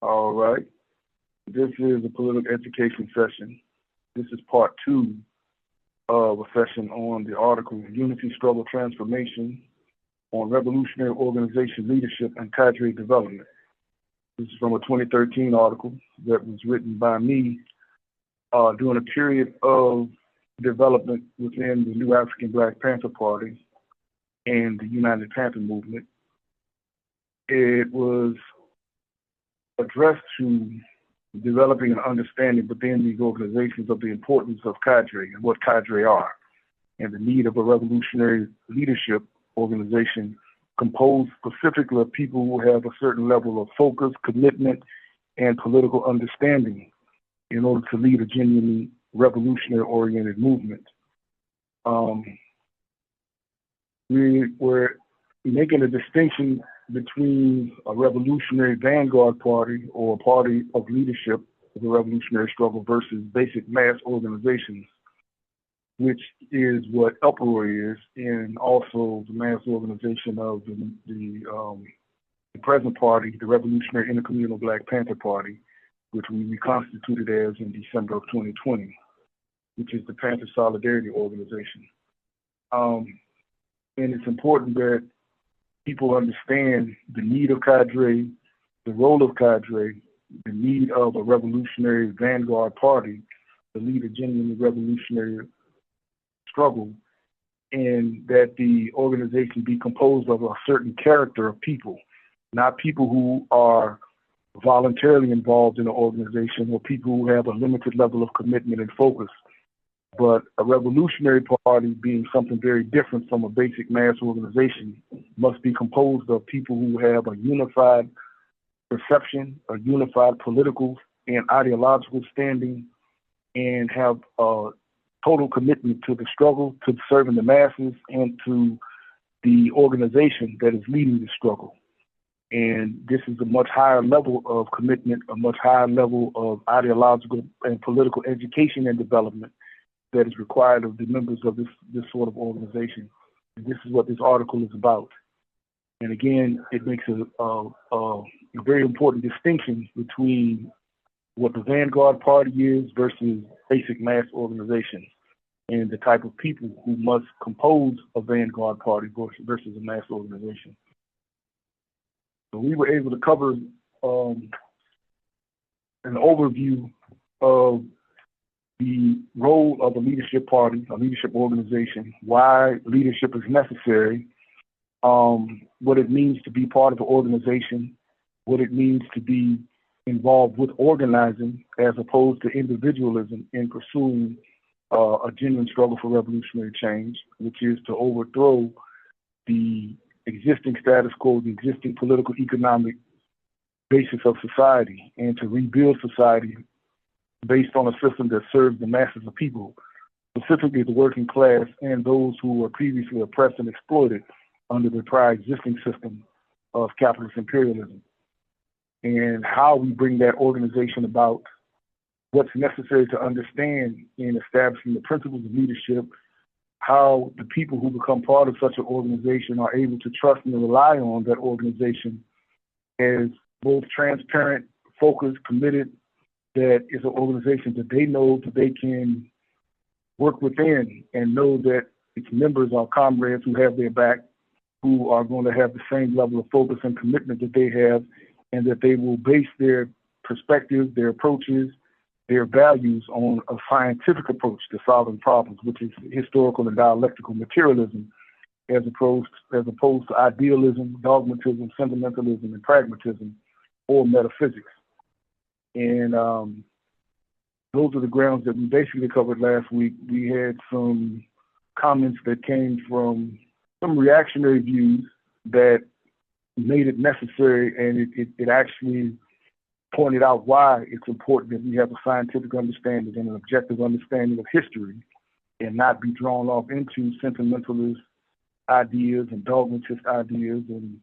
All right. This is a political education session. This is part 2 of a session on the article Unity Struggle Transformation on Revolutionary Organization Leadership and Cadre Development. This is from a 2013 article that was written by me during a period of development within the new African Black Panther Party and the United Panther Movement. It was addressed to developing an understanding within these organizations of the importance of cadre and what cadre are, and the need of a revolutionary leadership organization composed specifically of people who have a certain level of focus, commitment, and political understanding in order to lead a genuinely revolutionary-oriented movement. We were making a distinction between a revolutionary vanguard party or a party of leadership of the revolutionary struggle versus basic mass organizations, which is what Uproar is, and also the mass organization of the present party, the Revolutionary Intercommunal Black Panther Party, which we reconstituted as in December of 2020, which is the Panther Solidarity Organization. And it's important that people understand the need of cadre, the role of cadre, the need of a revolutionary vanguard party to lead a genuinely revolutionary struggle, and that the organization be composed of a certain character of people, not people who are voluntarily involved in the organization or people who have a limited level of commitment and focus, but a revolutionary party, being something very different from a basic mass organization, must be composed of people who have a unified perception, a unified political and ideological standing, and have a total commitment to the struggle, to serving the masses, and to the organization that is leading the struggle. And this is a much higher level of commitment, a much higher level of ideological and political education and development that is required of the members of this sort of organization. And this is what this article is about. And again, it makes a very important distinction between what the vanguard party is versus basic mass organizations, and the type of people who must compose a vanguard party versus a mass organization. So we were able to cover an overview of the role of a leadership party, a leadership organization, why leadership is necessary, what it means to be part of an organization, what it means to be involved with organizing as opposed to individualism in pursuing a genuine struggle for revolutionary change, which is to overthrow the existing status quo, the existing political economic basis of society, and to rebuild society based on a system that serves the masses of people, specifically the working class and those who were previously oppressed and exploited under the prior existing system of capitalist imperialism. And how we bring that organization about, what's necessary to understand in establishing the principles of leadership, how the people who become part of such an organization are able to trust and rely on that organization as both transparent, focused, committed, that is an organization that they know that they can work within and know that its members are comrades who have their back, who are going to have the same level of focus and commitment that they have, and that they will base their perspectives, their approaches, their values on a scientific approach to solving problems, which is historical and dialectical materialism, as opposed to idealism, dogmatism, sentimentalism, and pragmatism, or metaphysics. And those are the grounds that we basically covered last week. We had some comments that came from some reactionary views that made it necessary, and it actually pointed out why it's important that we have a scientific understanding and an objective understanding of history, and not be drawn off into sentimentalist ideas and dogmatist ideas and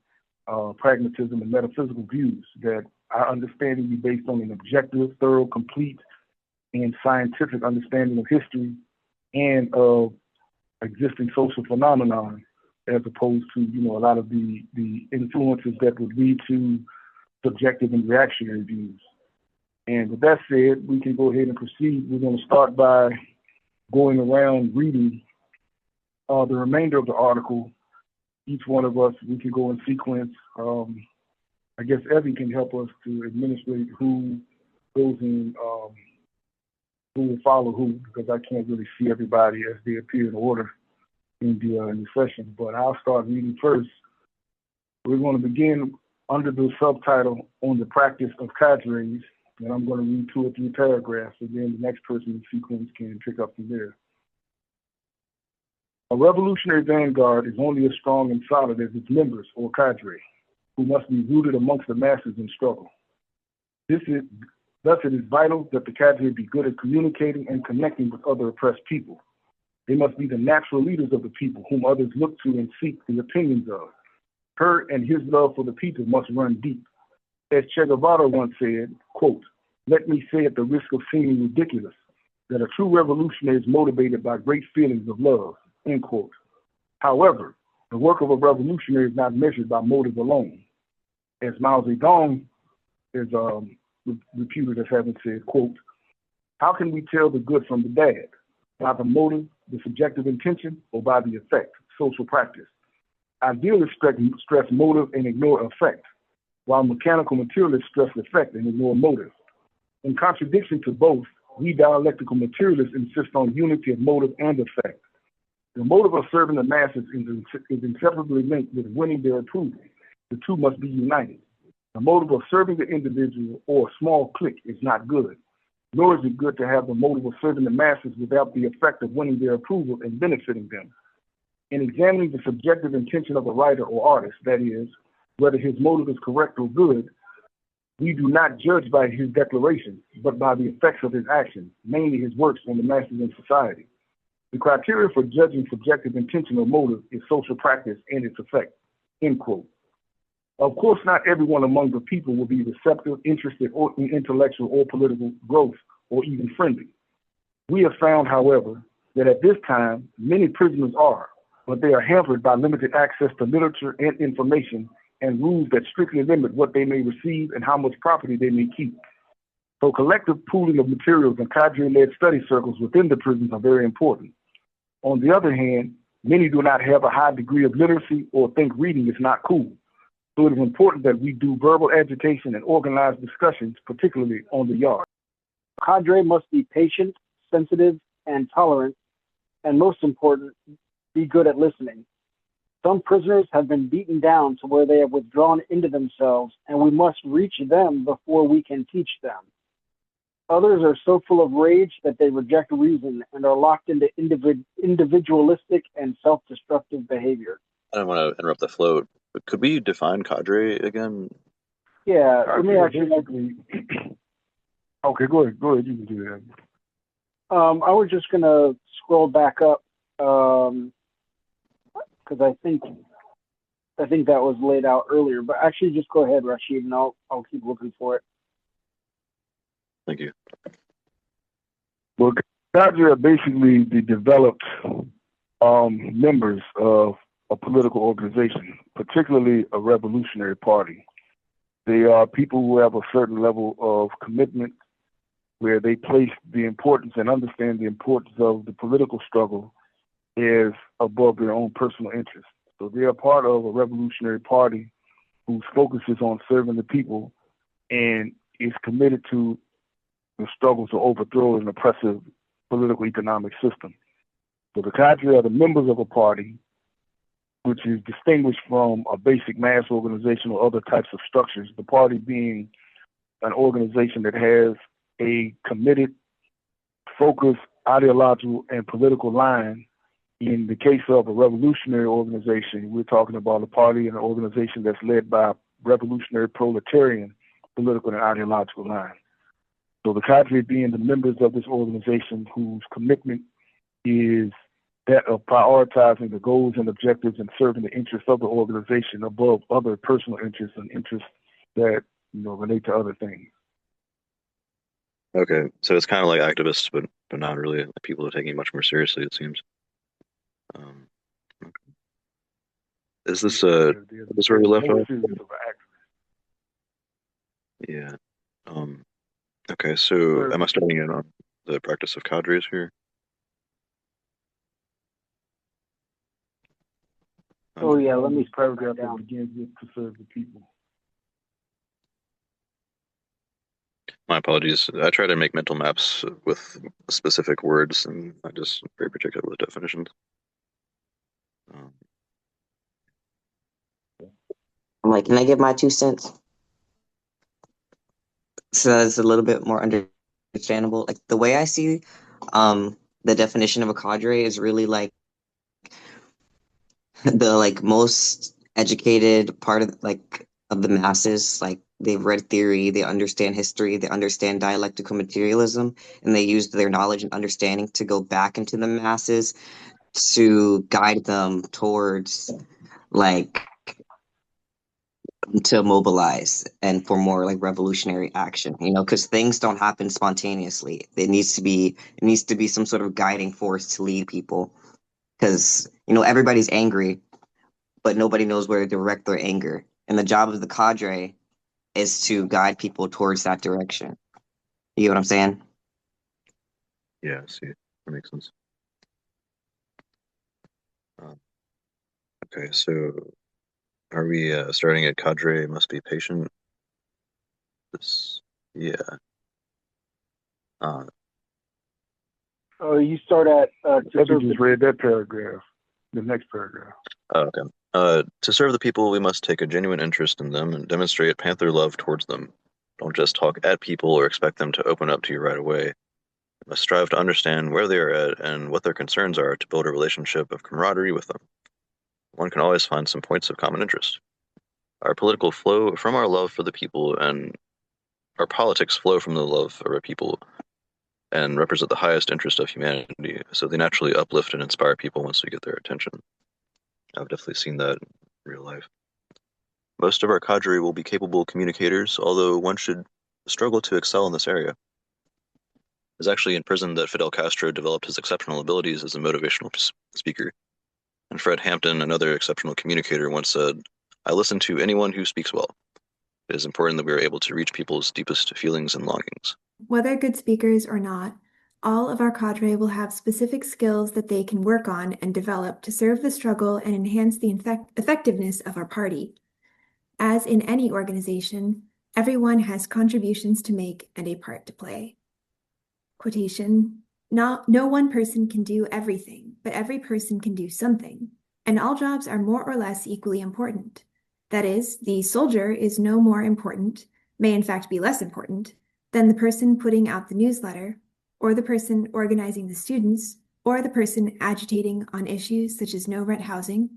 pragmatism and metaphysical views, that our understanding be based on an objective, thorough, complete, and scientific understanding of history and of existing social phenomenon, as opposed to, a lot of the influences that would lead to subjective and reactionary views. And with that said, we can go ahead and proceed. We're going to start by going around reading the remainder of the article. Each one of us, we can go in sequence. I guess Evie can help us to administrate who goes in, who will follow who, because I can't really see everybody as they appear in order in the session. But I'll start reading first. We're going to begin under the subtitle on the practice of cadres, and I'm going to read 2 or 3 paragraphs, and then the next person in sequence can pick up from there. A revolutionary vanguard is only as strong and solid as its members, or cadre, who must be rooted amongst the masses in struggle. Thus it is vital that the cadre be good at communicating and connecting with other oppressed people. They must be the natural leaders of the people whom others look to and seek the opinions of. Her and his love for the people must run deep. As Che Guevara once said, quote, "Let me say at the risk of seeming ridiculous, that a true revolutionary is motivated by great feelings of love," end quote. However, the work of a revolutionary is not measured by motive alone. As Mao Zedong is reputed as having said, quote, "How can we tell the good from the bad? By the motive, the subjective intention, or by the effect, social practice? Idealists stress motive and ignore effect, while mechanical materialists stress effect and ignore motive. In contradiction to both, we dialectical materialists insist on unity of motive and effect. The motive of serving the masses is inseparably linked with winning their approval. The two must be united. The motive of serving the individual or a small clique is not good, nor is it good to have the motive of serving the masses without the effect of winning their approval and benefiting them. In examining the subjective intention of a writer or artist, that is, whether his motive is correct or good, we do not judge by his declarations, but by the effects of his actions, mainly his works on the masses in society. The criteria for judging subjective intention or motive is social practice and its effect," end quote. Of course, not everyone among the people will be receptive, interested, or in intellectual or political growth, or even friendly. We have found, however, that at this time, many prisoners are, but they are hampered by limited access to literature and information and rules that strictly limit what they may receive and how much property they may keep. So collective pooling of materials and cadre-led study circles within the prisons are very important. On the other hand, many do not have a high degree of literacy or think reading is not cool. So it is important that we do verbal agitation and organized discussions, particularly on the yard. Cadre must be patient, sensitive, and tolerant, and most important, be good at listening. Some prisoners have been beaten down to where they have withdrawn into themselves, and we must reach them before we can teach them. Others are so full of rage that they reject reason and are locked into individualistic and self-destructive behavior. I don't want to interrupt the flow, but could we define cadre again? Yeah, let me actually. Okay, go ahead. You can do that. I was just going to scroll back up because I think that was laid out earlier. But actually, just go ahead, Rashid, and I'll keep looking for it. Thank you. Well, cadre are basically the developed members of a political organization, particularly a revolutionary party. They are people who have a certain level of commitment where they place the importance and understand the importance of the political struggle as above their own personal interests. So they are part of a revolutionary party whose focus is on serving the people and is committed to the struggle to overthrow an oppressive political economic system. So the cadre are the members of a party, which is distinguished from a basic mass organization or other types of structures, the party being an organization that has a committed, focused, ideological, and political line. In the case of a revolutionary organization, we're talking about a party and an organization that's led by a revolutionary proletarian political and ideological line. So the cadre being the members of this organization whose commitment is that of prioritizing the goals and objectives and serving the interests of the organization above other personal interests and interests that relate to other things. Okay, so it's kind of like activists, but not really. Like people are taking it much more seriously, it seems. Okay. Is this where we left off? Yeah. Okay, so Sure. am I starting in on the practice of cadres here? Oh yeah, let me This start paragraph that that down. begins with to serve the people. My apologies. I try to make mental maps with specific words, and I just very particular with definitions. Um, I'm like, can I give my 2 cents? So that's a little bit more understandable. Like the way I see the definition of a cadre is really like the like most educated part of like of the masses. Like they've read theory, they understand history, they understand dialectical materialism, and they use their knowledge and understanding to go back into the masses to guide them towards like to mobilize and for more like revolutionary action, because things don't happen spontaneously. It needs to be some sort of guiding force to lead people, because everybody's angry, but nobody knows where to direct their anger, and the job of the cadre is to guide people towards that direction. You get what I'm saying? yeah, I see. That makes sense. Um, okay, so are we starting at cadre must be patient? This, yeah. Uh, You start at to Debbie serve just read that paragraph, the next paragraph. okay. To serve the people, we must take a genuine interest in them and demonstrate Panther love towards them. Don't just talk at people or expect them to open up to you right away. You must strive to understand where they are at and what their concerns are to build a relationship of camaraderie with them. One can always find some points of common interest. Our political flow from our love for the people, and our politics flow from the love for our people and represent the highest interest of humanity. So they naturally uplift and inspire people once we get their attention. I've definitely seen that in real life. Most of our cadre will be capable communicators, although one should struggle to excel in this area. It was actually in prison that Fidel Castro developed his exceptional abilities as a motivational speaker. And Fred Hampton, another exceptional communicator, once said, I listen to anyone who speaks well. It is important that we are able to reach people's deepest feelings and longings. Whether good speakers or not, all of our cadre will have specific skills that they can work on and develop to serve the struggle and enhance the effectiveness of our party. As in any organization, everyone has contributions to make and a part to play. Quotation, no one person can do everything, but every person can do something, and all jobs are more or less equally important. That is, the soldier is no more important, may in fact be less important, than the person putting out the newsletter, or the person organizing the students, or the person agitating on issues such as no rent housing,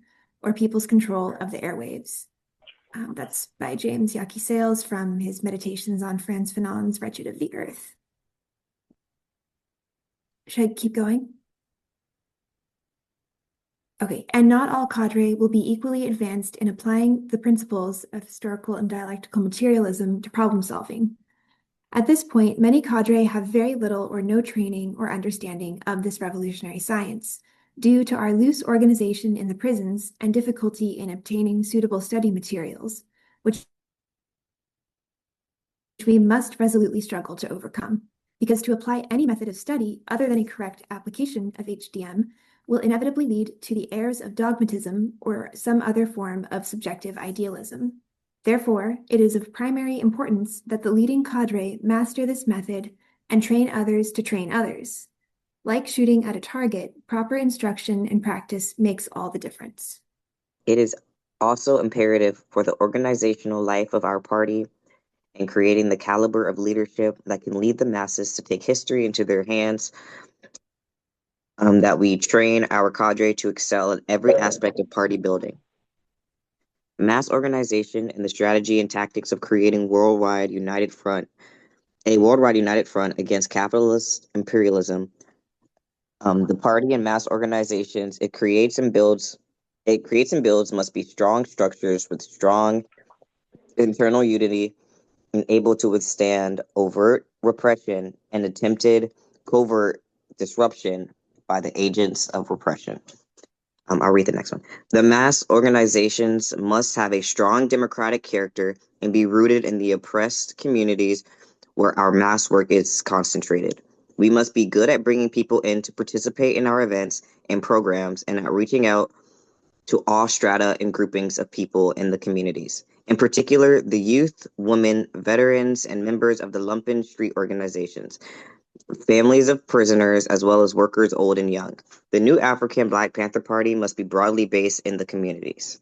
or people's control of the airwaves. That's by James Yaki Sayles from his Meditations on Frantz Fanon's Wretched of the Earth. Should I keep going? Okay, and not all cadre will be equally advanced in applying the principles of historical and dialectical materialism to problem solving. At this point, many cadre have very little or no training or understanding of this revolutionary science, due to our loose organization in the prisons and difficulty in obtaining suitable study materials, which we must resolutely struggle to overcome. Because to apply any method of study other than a correct application of HDM will inevitably lead to the errors of dogmatism or some other form of subjective idealism. Therefore, it is of primary importance that the leading cadre master this method and train others to train others. Like shooting at a target, proper instruction and practice makes all the difference. It is also imperative for the organizational life of our party and creating the caliber of leadership that can lead the masses to take history into their hands, that we train our cadre to excel in every aspect of party building. Mass organization and the strategy and tactics of creating a worldwide united front against capitalist imperialism. The party and mass organizations it creates and builds must be strong structures with strong internal unity and able to withstand overt repression and attempted covert disruption by the agents of repression. I'll read the next one. The mass organizations must have a strong democratic character and be rooted in the oppressed communities where our mass work is concentrated. We must be good at bringing people in to participate in our events and programs and at reaching out to all strata and groupings of people in the communities. In particular, the youth, women, veterans, and members of the Lumpen street organizations, families of prisoners, as well as workers old and young. The new African Black Panther Party must be broadly based in the communities.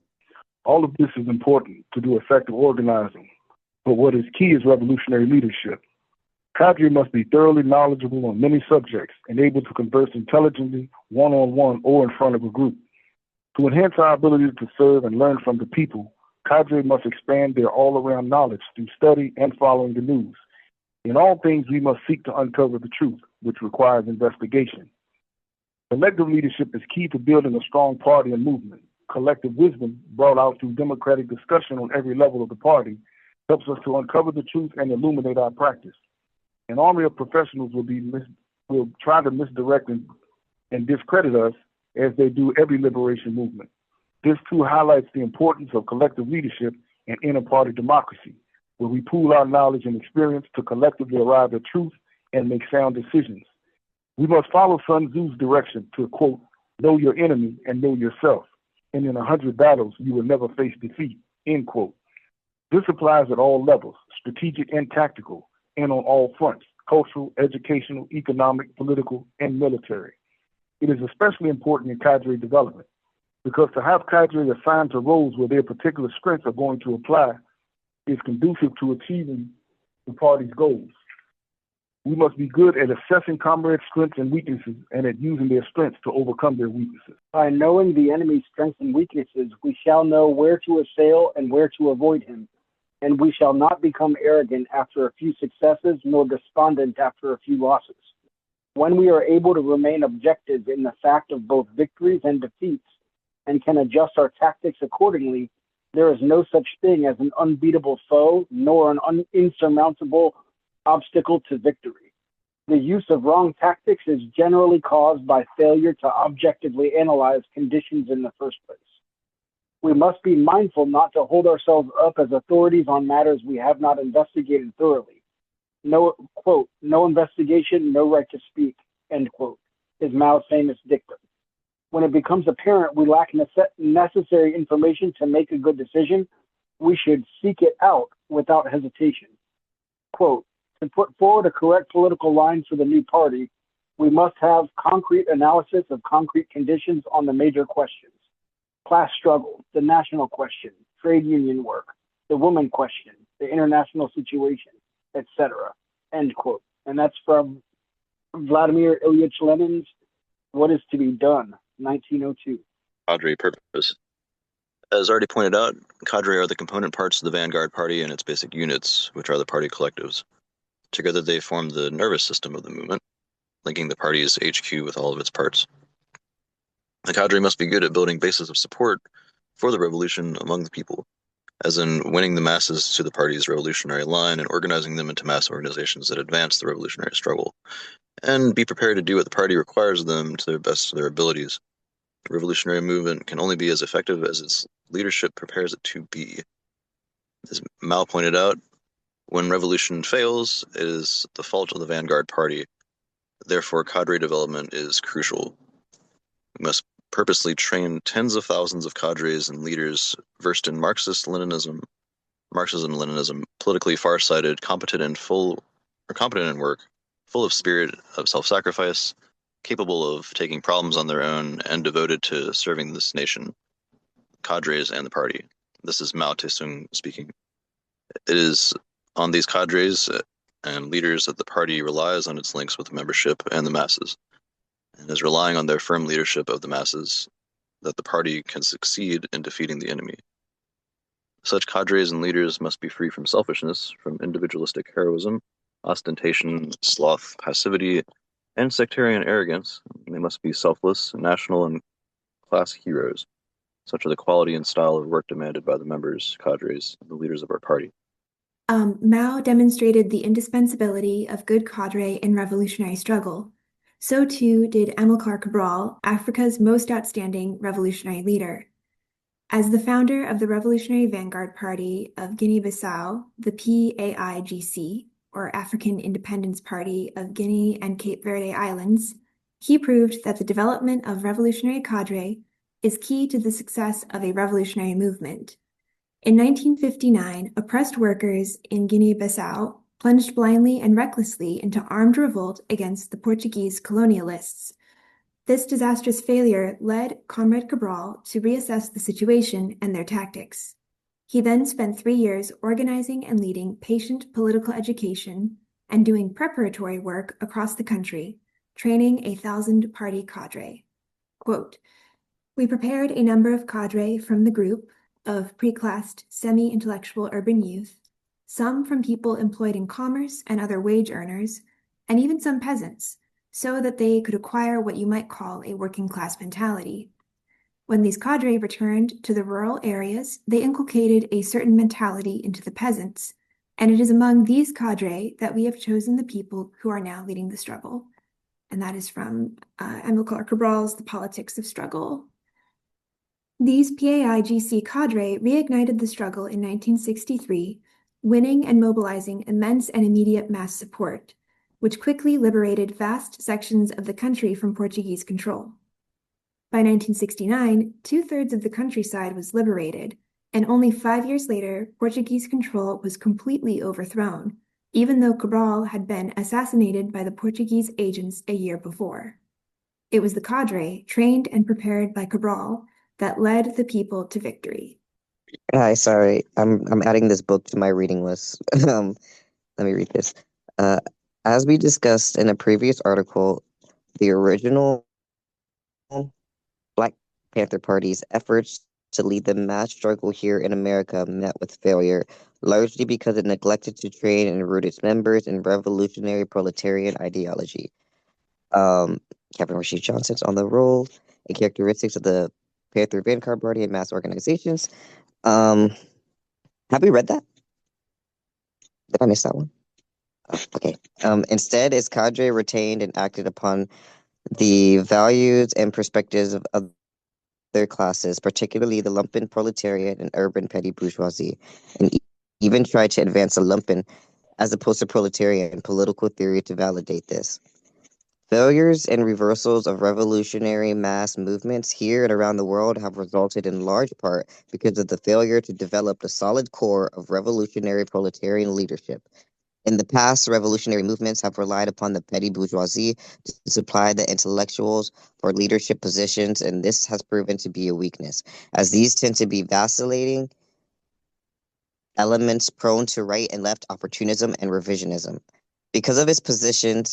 All of this is important to do effective organizing, but what is key is revolutionary leadership. Cadre must be thoroughly knowledgeable on many subjects and able to converse intelligently, one-on-one or in front of a group. To enhance our ability to serve and learn from the people, Cadre must expand their all-around knowledge through study and following the news. In all things, we must seek to uncover the truth, which requires investigation. Collective leadership is key to building a strong party and movement. Collective wisdom, brought out through democratic discussion on every level of the party, helps us to uncover the truth and illuminate our practice. An army of professionals will try to misdirect and discredit us as they do every liberation movement. This too highlights the importance of collective leadership and inter-party democracy, where we pool our knowledge and experience to collectively arrive at truth and make sound decisions. We must follow Sun Tzu's direction to, quote, know your enemy and know yourself, and in 100 battles you will never face defeat, end quote. This applies at all levels, strategic and tactical, and on all fronts, cultural, educational, economic, political, and military. It is especially important in cadre development, because to have cadre assigned to roles where their particular strengths are going to apply is conducive to achieving the party's goals. We must be good at assessing comrades' strengths and weaknesses and at using their strengths to overcome their weaknesses. By knowing the enemy's strengths and weaknesses, we shall know where to assail and where to avoid him, and we shall not become arrogant after a few successes nor despondent after a few losses. When we are able to remain objective in the fact of both victories and defeats and can adjust our tactics accordingly, there is no such thing as an unbeatable foe nor an insurmountable obstacle to victory. The use of wrong tactics is generally caused by failure to objectively analyze conditions in the first place. We must be mindful not to hold ourselves up as authorities on matters we have not investigated thoroughly. No, quote, no investigation, no right to speak, end quote, is Mao's famous dictum. When it becomes apparent we lack necessary information to make a good decision, we should seek it out without hesitation. Quote, to put forward a correct political line for the new party, we must have concrete analysis of concrete conditions on the major questions: class struggle, the national question, trade union work, the woman question, the international situation, etc. End quote. And that's from Vladimir Ilyich Lenin's What is to be Done, 1902. Cadre purpose. As already pointed out, cadre are the component parts of the vanguard party and its basic units, which are the party collectives. Together they form the nervous system of the movement, linking the party's HQ with all of its parts. The cadre must be good at building bases of support for the revolution among the people, as in winning the masses to the party's revolutionary line and organizing them into mass organizations that advance the revolutionary struggle, and be prepared to do what the party requires of them to the best of their abilities. The revolutionary movement can only be as effective as its leadership prepares it to be. As Mao pointed out, when revolution fails, it is the fault of the vanguard party. Therefore, cadre development is crucial. We must purposely train tens of thousands of cadres and leaders versed in Marxism-Leninism, politically far-sighted, competent in work, full of spirit of self-sacrifice, capable of taking problems on their own, and devoted to serving this nation, cadres and the party. This is Mao Tse-tung speaking. It is on these cadres and leaders that the party relies on its links with the membership and the masses, and is relying on their firm leadership of the masses that the party can succeed in defeating the enemy. Such cadres and leaders must be free from selfishness, from individualistic heroism, ostentation, sloth, passivity, and sectarian arrogance. They must be selfless, national, and class heroes. Such are the quality and style of work demanded by the members, cadres, and the leaders of our party. Mao demonstrated the indispensability of good cadre in revolutionary struggle. So too did Amílcar Cabral, Africa's most outstanding revolutionary leader. As the founder of the Revolutionary Vanguard Party of Guinea-Bissau, the PAIGC, or African Independence Party of Guinea and Cape Verde Islands, he proved that the development of revolutionary cadre is key to the success of a revolutionary movement. In 1959, oppressed workers in Guinea-Bissau plunged blindly and recklessly into armed revolt against the Portuguese colonialists. This disastrous failure led Comrade Cabral to reassess the situation and their tactics. He then spent 3 years organizing and leading patient political education and doing preparatory work across the country, training 1,000-party cadre. Quote, "We prepared a number of cadre from the group of pre-classed semi-intellectual urban youth, some from people employed in commerce and other wage earners, and even some peasants, so that they could acquire what you might call a working-class mentality. When these cadre returned to the rural areas, they inculcated a certain mentality into the peasants, and it is among these cadre that we have chosen the people who are now leading the struggle." And that is from Amílcar Cabral's The Politics of Struggle. These PAIGC cadre reignited the struggle in 1963, winning and mobilizing immense and immediate mass support, which quickly liberated vast sections of the country from Portuguese control. By 1969, 2/3 of the countryside was liberated, and only 5 years later, Portuguese control was completely overthrown, even though Cabral had been assassinated by the Portuguese agents a year before. It was the cadre, trained and prepared by Cabral, that led the people to victory. Hi, sorry, I'm adding this book to my reading list. Let me read this. As we discussed in a previous article, the original Black Panther Party's efforts to lead the mass struggle here in America met with failure, largely because it neglected to train and root its members in revolutionary proletarian ideology. Captain Rashid Johnson's on the role and characteristics of the Panther Vanguard Party and mass organizations. Have we read that? Did I miss that one? Oh, okay. Instead, its cadre retained and acted upon the values and perspectives of other classes, particularly the Lumpen proletariat and urban petty bourgeoisie, and even tried to advance a Lumpen as opposed to proletariat in political theory to validate this. Failures and reversals of revolutionary mass movements here and around the world have resulted in large part because of the failure to develop a solid core of revolutionary proletarian leadership. In the past, revolutionary movements have relied upon the petty bourgeoisie to supply the intellectuals for leadership positions, and this has proven to be a weakness, as these tend to be vacillating elements prone to right and left opportunism and revisionism. Because of its position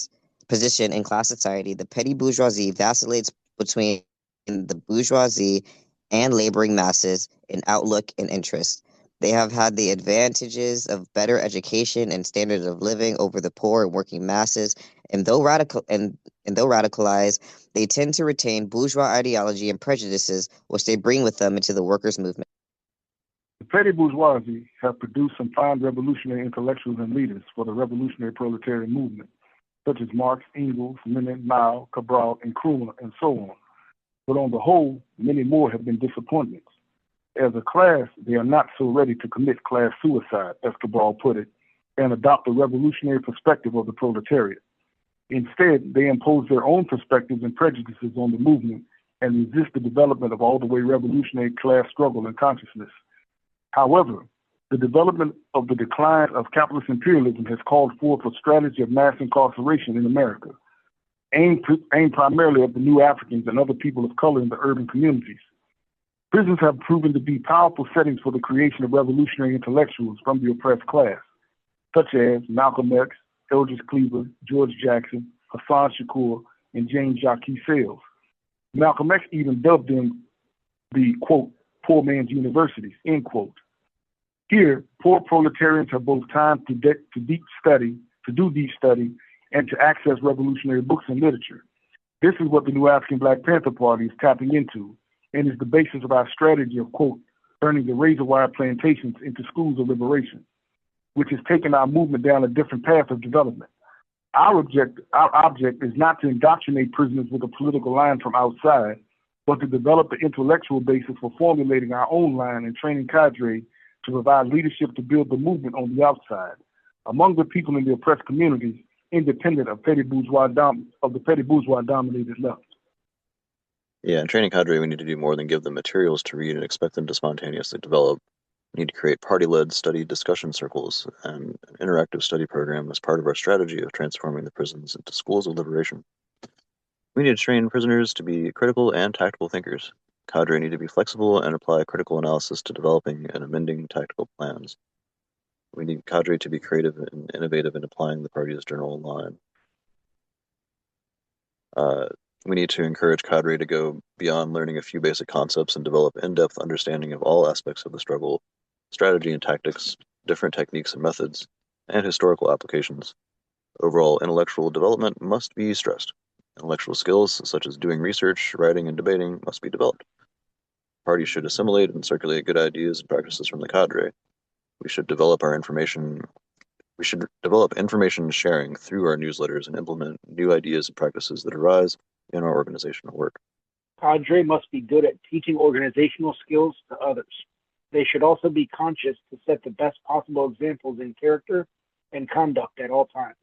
in class society, the petty bourgeoisie vacillates between the bourgeoisie and laboring masses in outlook and interest. They have had the advantages of better education and standards of living over the poor and working masses, and though radicalized, they tend to retain bourgeois ideology and prejudices, which they bring with them into the workers' movement. The petty bourgeoisie have produced some fine revolutionary intellectuals and leaders for the revolutionary proletarian movement, such as Marx, Engels, Lenin, Mao, Cabral, and Nkrumah, and so on. But on the whole, many more have been disappointments. As a class, they are not so ready to commit class suicide, as Cabral put it, and adopt the revolutionary perspective of the proletariat. Instead, they impose their own perspectives and prejudices on the movement and resist the development of all-the-way revolutionary class struggle and consciousness. However, the development of the decline of capitalist imperialism has called forth a strategy of mass incarceration in America, aimed primarily at the new Africans and other people of color in the urban communities. Prisons have proven to be powerful settings for the creation of revolutionary intellectuals from the oppressed class, such as Malcolm X, Eldridge Cleaver, George Jackson, Hassan Shakur, and James Yaki Sayles. Malcolm X even dubbed them the, quote, poor man's universities, end quote. Here, poor proletarians have both time to do deep study, and to access revolutionary books and literature. This is what the new African Black Panther Party is tapping into, and is the basis of our strategy of, quote, turning the razor wire plantations into schools of liberation, which has taken our movement down a different path of development. Our object is not to indoctrinate prisoners with a political line from outside, but to develop the intellectual basis for formulating our own line and training cadre to provide leadership to build the movement on the outside, among the people in the oppressed communities, independent of the petty bourgeois dominated left. Yeah, in training cadre, we need to do more than give them materials to read and expect them to spontaneously develop. We need to create party-led study discussion circles and an interactive study program as part of our strategy of transforming the prisons into schools of liberation. We need to train prisoners to be critical and tactical thinkers. Cadre need to be flexible and apply critical analysis to developing and amending tactical plans. We need cadre to be creative and innovative in applying the party's general line. We need to encourage cadre to go beyond learning a few basic concepts and develop in-depth understanding of all aspects of the struggle, strategy and tactics, different techniques and methods, and historical applications. Overall intellectual development must be stressed. Intellectual skills, such as doing research, writing, and debating, must be developed. Parties should assimilate and circulate good ideas and practices from the cadre. We should develop information sharing through our newsletters and implement new ideas and practices that arise in our organizational work. Cadre must be good at teaching organizational skills to others. They should also be conscious to set the best possible examples in character and conduct at all times.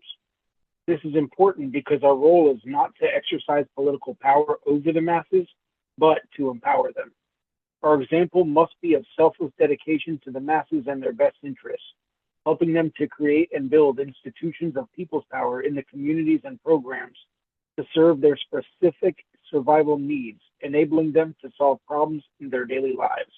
This is important because our role is not to exercise political power over the masses, but to empower them. Our example must be of selfless dedication to the masses and their best interests, helping them to create and build institutions of people's power in the communities and programs to serve their specific survival needs, enabling them to solve problems in their daily lives.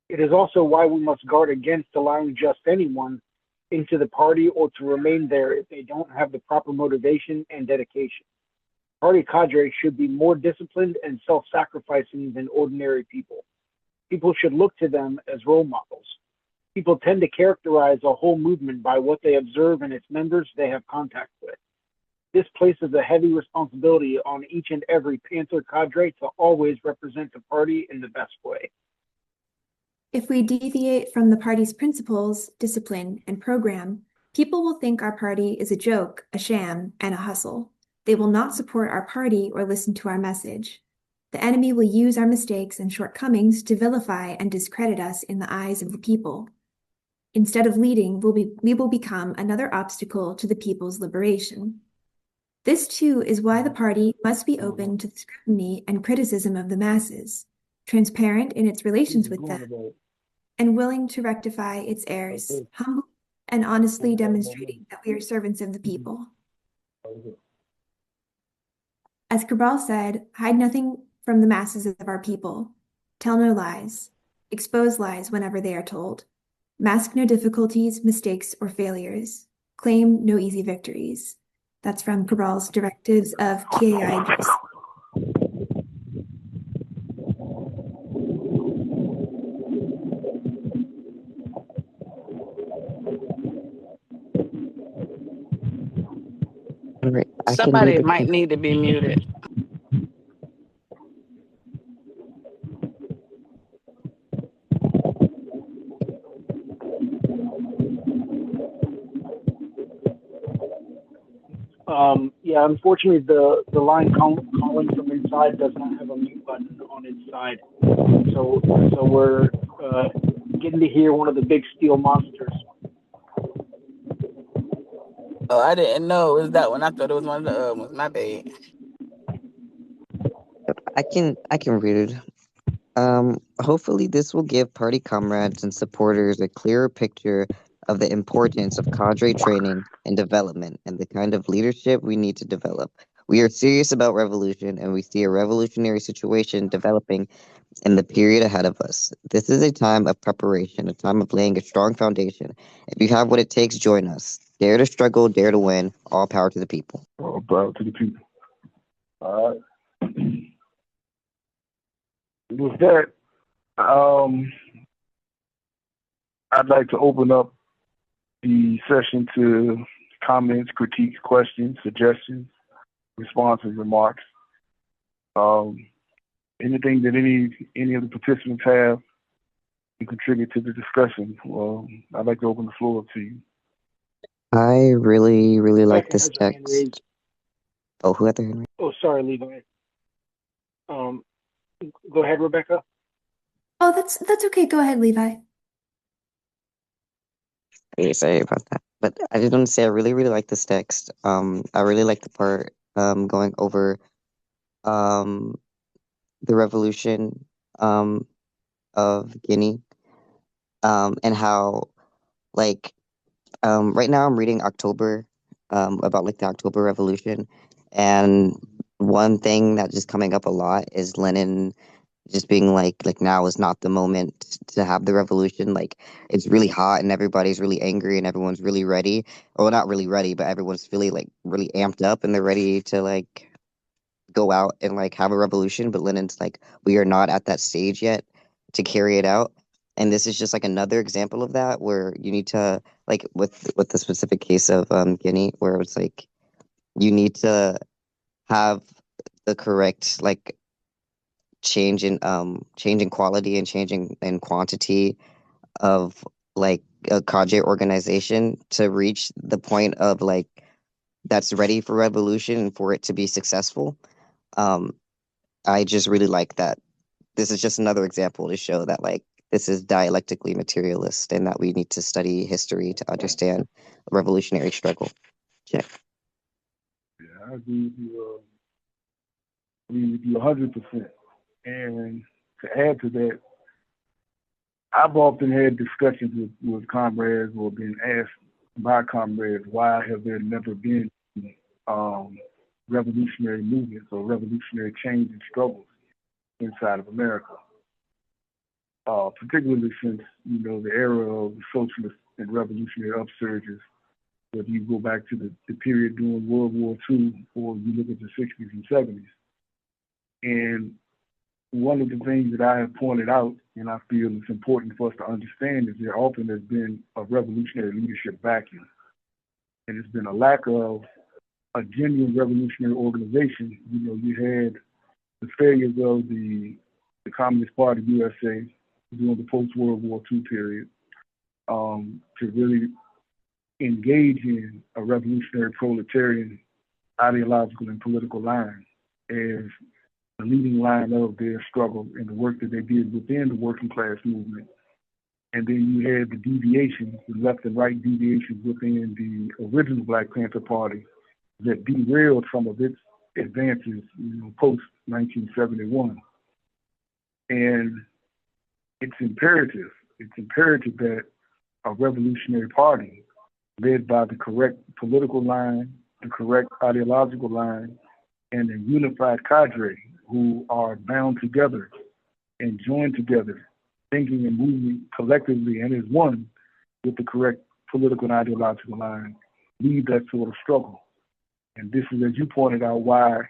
It is also why we must guard against allowing just anyone into the party or to remain there if they don't have the proper motivation and dedication. Party cadre should be more disciplined and self-sacrificing than ordinary people. People should look to them as role models. People tend to characterize a whole movement by what they observe in its members they have contact with. This places a heavy responsibility on each and every Panther cadre to always represent the party in the best way. If we deviate from the party's principles, discipline, and program, people will think our party is a joke, a sham, and a hustle. They will not support our party or listen to our message. The enemy will use our mistakes and shortcomings to vilify and discredit us in the eyes of the people. Instead of leading, we will become another obstacle to the people's liberation. This, too, is why the party must be open to the scrutiny and criticism of the masses, transparent in its relations with them, and willing to rectify its errors, humbly and honestly demonstrating that we are servants of the people. As Cabral said, hide nothing from the masses of our people. Tell no lies. Expose lies whenever they are told. Mask no difficulties, mistakes, or failures. Claim no easy victories. That's from Cabral's Directives of Cadres. Somebody might need to be muted. Yeah, unfortunately, the line calling from inside does not have a mute button on its side. So we're getting to hear one of the big steel monsters. Oh, I didn't know it was that one. I thought it was one of the other ones. My bad. I can read it. Hopefully this will give party comrades and supporters a clearer picture of the importance of cadre training and development and the kind of leadership we need to develop. We are serious about revolution, and we see a revolutionary situation developing in the period ahead of us. This is a time of preparation, a time of laying a strong foundation. If you have what it takes, join us. Dare to struggle, dare to win. All power to the people. All power to the people. All right. With that, I'd like to open up the session to comments, critiques, questions, suggestions, responses, remarks. Anything that any of the participants have to contribute to the discussion, I'd like to open the floor up to you. I really, really like Rebecca this has her hand raised. text. Oh, who had their hand raised? Oh, sorry, Levi. Go ahead, Rebecca. Oh, that's okay. Go ahead, Levi. Really sorry about that. But I just want to say I really, really like this text. I really like the part going over um the revolution um of Guinea and how like right now I'm reading October about like the October Revolution, and one thing that's just coming up a lot is Lenin just being like now is not the moment to have the revolution. Like it's really hot and everybody's really angry and everyone's really ready. Well, not really ready, but everyone's really like really amped up and they're ready to like go out and like have a revolution. But Lenin's like, we are not at that stage yet to carry it out. And this is just like another example of that where you need to like with the specific case of Guinea, where it's like you need to have the correct like change in quality and changing in quantity of like a cadre organization to reach the point of like that's ready for revolution and for it to be successful. Um, I just really like that. This is just another example to show that like this is dialectically materialist and that we need to study history to understand revolutionary struggle. Check. Yeah, I agree with you. Agree with you 100%. And to add to that, I've often had discussions with comrades or been asked by comrades, why have there never been revolutionary movements or revolutionary change and struggles inside of America? Particularly since, the era of the socialist and revolutionary upsurges, whether you go back to the period during World War II or you look at the 60s and 70s. And one of the things that I have pointed out, and I feel it's important for us to understand, is there often has been a revolutionary leadership vacuum. And it's been a lack of a genuine revolutionary organization. You had the failures of the Communist Party USA during the post-World War II period to really engage in a revolutionary proletarian ideological and political line as the leading line of their struggle and the work that they did within the working class movement. And then you had the deviations, the left and right deviations within the original Black Panther Party that derailed some of its advances, post 1971. And it's imperative that a revolutionary party led by the correct political line, the correct ideological line, and a unified cadre who are bound together and joined together, thinking and moving collectively and as one with the correct political and ideological line, lead that sort of struggle. And this is, as you pointed out, why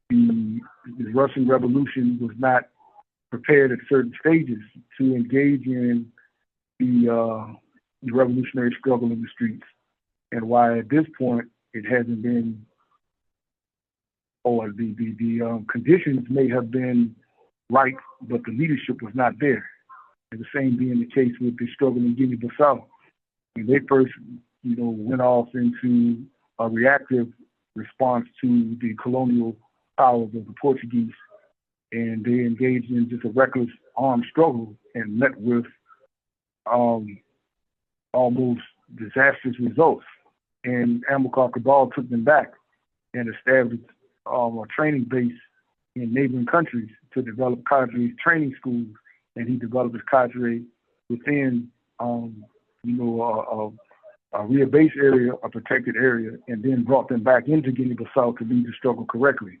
the Russian Revolution was not prepared at certain stages to engage in the revolutionary struggle in the streets, and why at this point it hasn't been, or the conditions may have been right, but the leadership was not there. And the same being the case with the struggle in Guinea-Bissau. When they first, went off into a reactive response to the colonial powers of the Portuguese, and they engaged in just a reckless armed struggle and met with almost disastrous results. And Amílcar Cabral took them back and established a training base in neighboring countries to develop cadre training schools, and he developed his cadre within, a rear base area, a protected area, and then brought them back into Guinea-Bissau to lead the struggle correctly.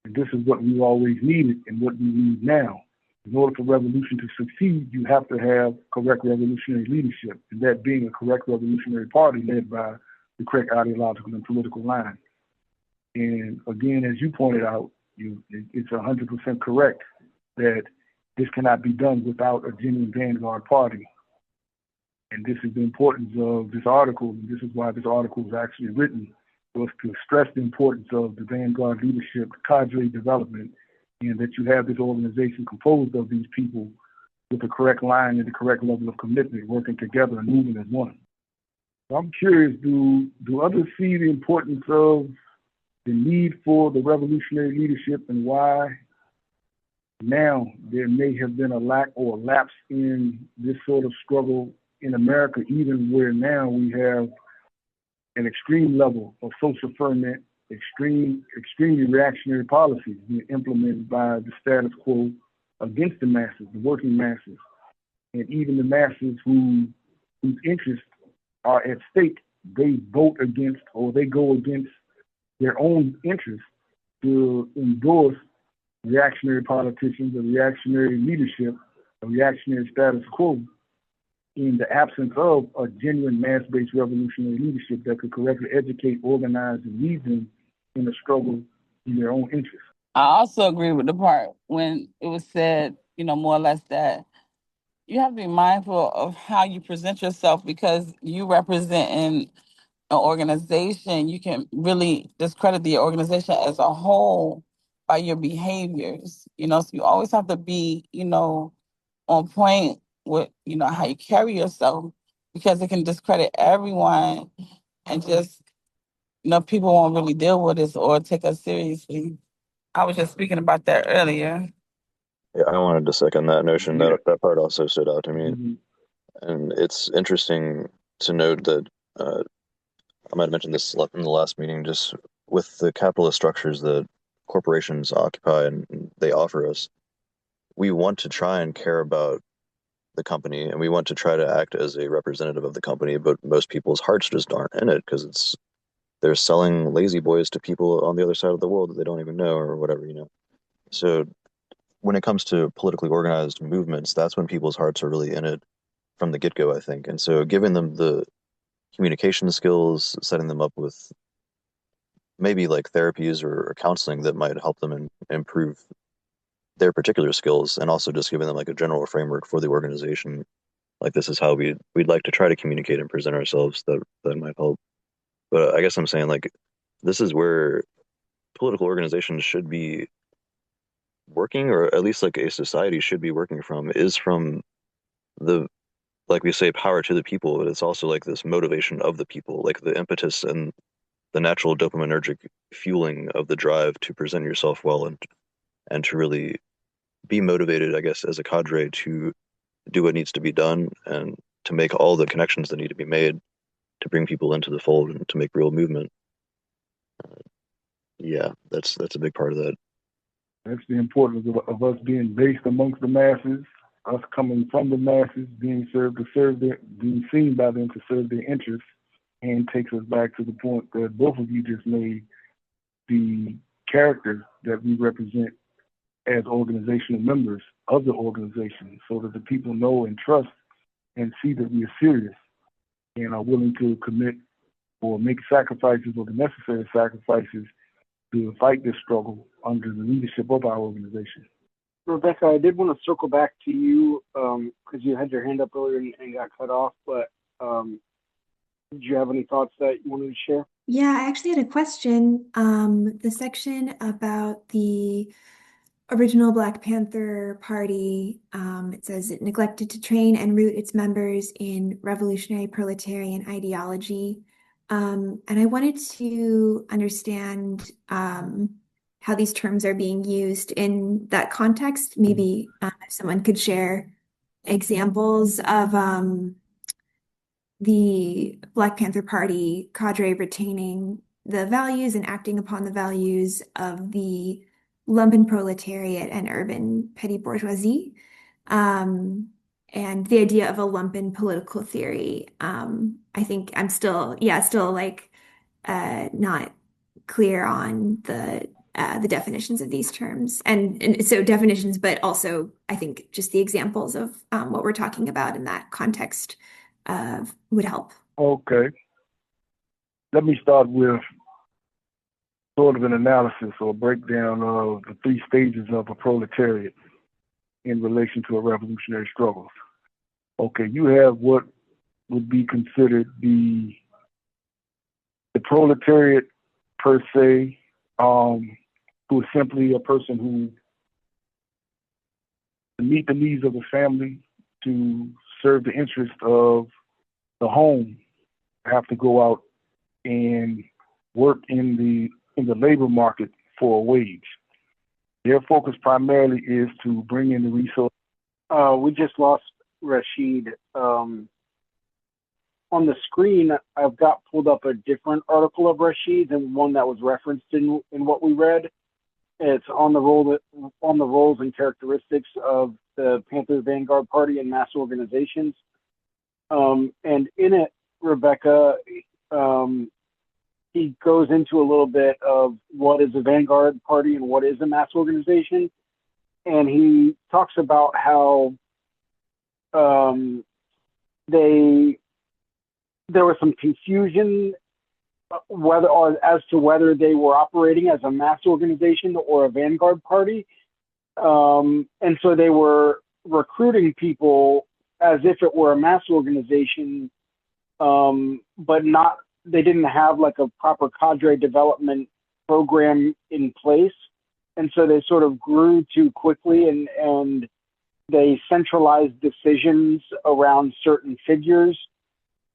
And this is what we always needed and what we need now. In order for revolution to succeed, you have to have correct revolutionary leadership, and that being a correct revolutionary party led by the correct ideological and political line. And again, as you pointed out, it's 100% correct that this cannot be done without a genuine vanguard party. And this is the importance of this article, and this is why this article was actually written, was to stress the importance of the vanguard leadership, cadre development, and that you have this organization composed of these people with the correct line and the correct level of commitment, working together and moving as one. I'm curious, do others see the importance of the need for the revolutionary leadership and why now there may have been a lack or a lapse in this sort of struggle in America, even where now we have an extreme level of social ferment, extremely reactionary policies being implemented by the status quo against the masses, the working masses, and even the masses whose interests are at stake. They vote against or they go against their own interests to endorse reactionary politicians, a reactionary leadership, a reactionary status quo, in the absence of a genuine mass-based revolutionary leadership that could correctly educate, organize, and lead them in the struggle in their own interests. I also agree with the part when it was said, more or less that you have to be mindful of how you present yourself, because you representing an organization, you can really discredit the organization as a whole by your behaviors. So you always have to be, on point with, how you carry yourself, because it can discredit everyone and just, people won't really deal with us or take us seriously. I was just speaking about that earlier. Yeah, I wanted to second that notion. Yeah. That part also stood out to me. Mm-hmm. And it's interesting to note that I might have mentioned this in the last meeting, just with the capitalist structures that corporations occupy and they offer us, we want to try and care about the company and we want to try to act as a representative of the company, but most people's hearts just aren't in it because they're selling lazy boys to people on the other side of the world that they don't even know or whatever. So when it comes to politically organized movements, that's when people's hearts are really in it from the get-go, I think. And so giving them the communication skills, setting them up with maybe like therapies or counseling that might help them improve their particular skills, and also just giving them like a general framework for the organization. Like this is how we'd like to try to communicate and present ourselves. That might help. But I guess I'm saying like this is where political organizations should be working, or at least like a society should be working from, is from the, like we say, power to the people, but it's also like this motivation of the people, like the impetus and the natural dopaminergic fueling of the drive to present yourself well and to really be motivated, I guess, as a cadre to do what needs to be done and to make all the connections that need to be made to bring people into the fold and to make real movement. Yeah, that's a big part of that. That's the importance of us being based amongst the masses, us coming from the masses, being seen by them to serve their interests, and takes us back to the point that both of you just made, the character that we represent as organizational members of the organization, so that the people know and trust and see that we are serious and are willing to commit or make sacrifices or the necessary sacrifices to fight this struggle under the leadership of our organization. Rebecca, I did want to circle back to you because you had your hand up earlier and got cut off, but did you have any thoughts that you wanted to share? Yeah, I actually had a question. The section about the original Black Panther Party, it says it neglected to train and root its members in revolutionary proletarian ideology. And I wanted to understand how these terms are being used in that context. Maybe if someone could share examples of the Black Panther Party cadre retaining the values and acting upon the values of the Lumpen proletariat and urban petty-bourgeoisie, and the idea of a Lumpen political theory. I think I'm still like not clear on the definitions of these terms, and so definitions, but also I think just the examples of what we're talking about in that context would help. Okay. Let me start with sort of an analysis or breakdown of the three stages of a proletariat in relation to a revolutionary struggle. Okay, you have what would be considered the proletariat per se, who is simply a person who, to meet the needs of the family, to serve the interest of the home have to go out and work in the labor market for a wage. Their focus primarily is to bring in the resources. We just lost Rashid. On the screen, I've got pulled up a different article of Rashid than one that was referenced in what we read. It's on the roles and characteristics of the Panther Vanguard Party and mass organizations. And in it, Rebecca, he goes into a little bit of what is a vanguard party and what is a mass organization. And he talks about how there was some confusion as to whether they were operating as a mass organization or a vanguard party. And so they were recruiting people as if it were a mass organization, but they didn't have like a proper cadre development program in place. And so they sort of grew too quickly and they centralized decisions around certain figures.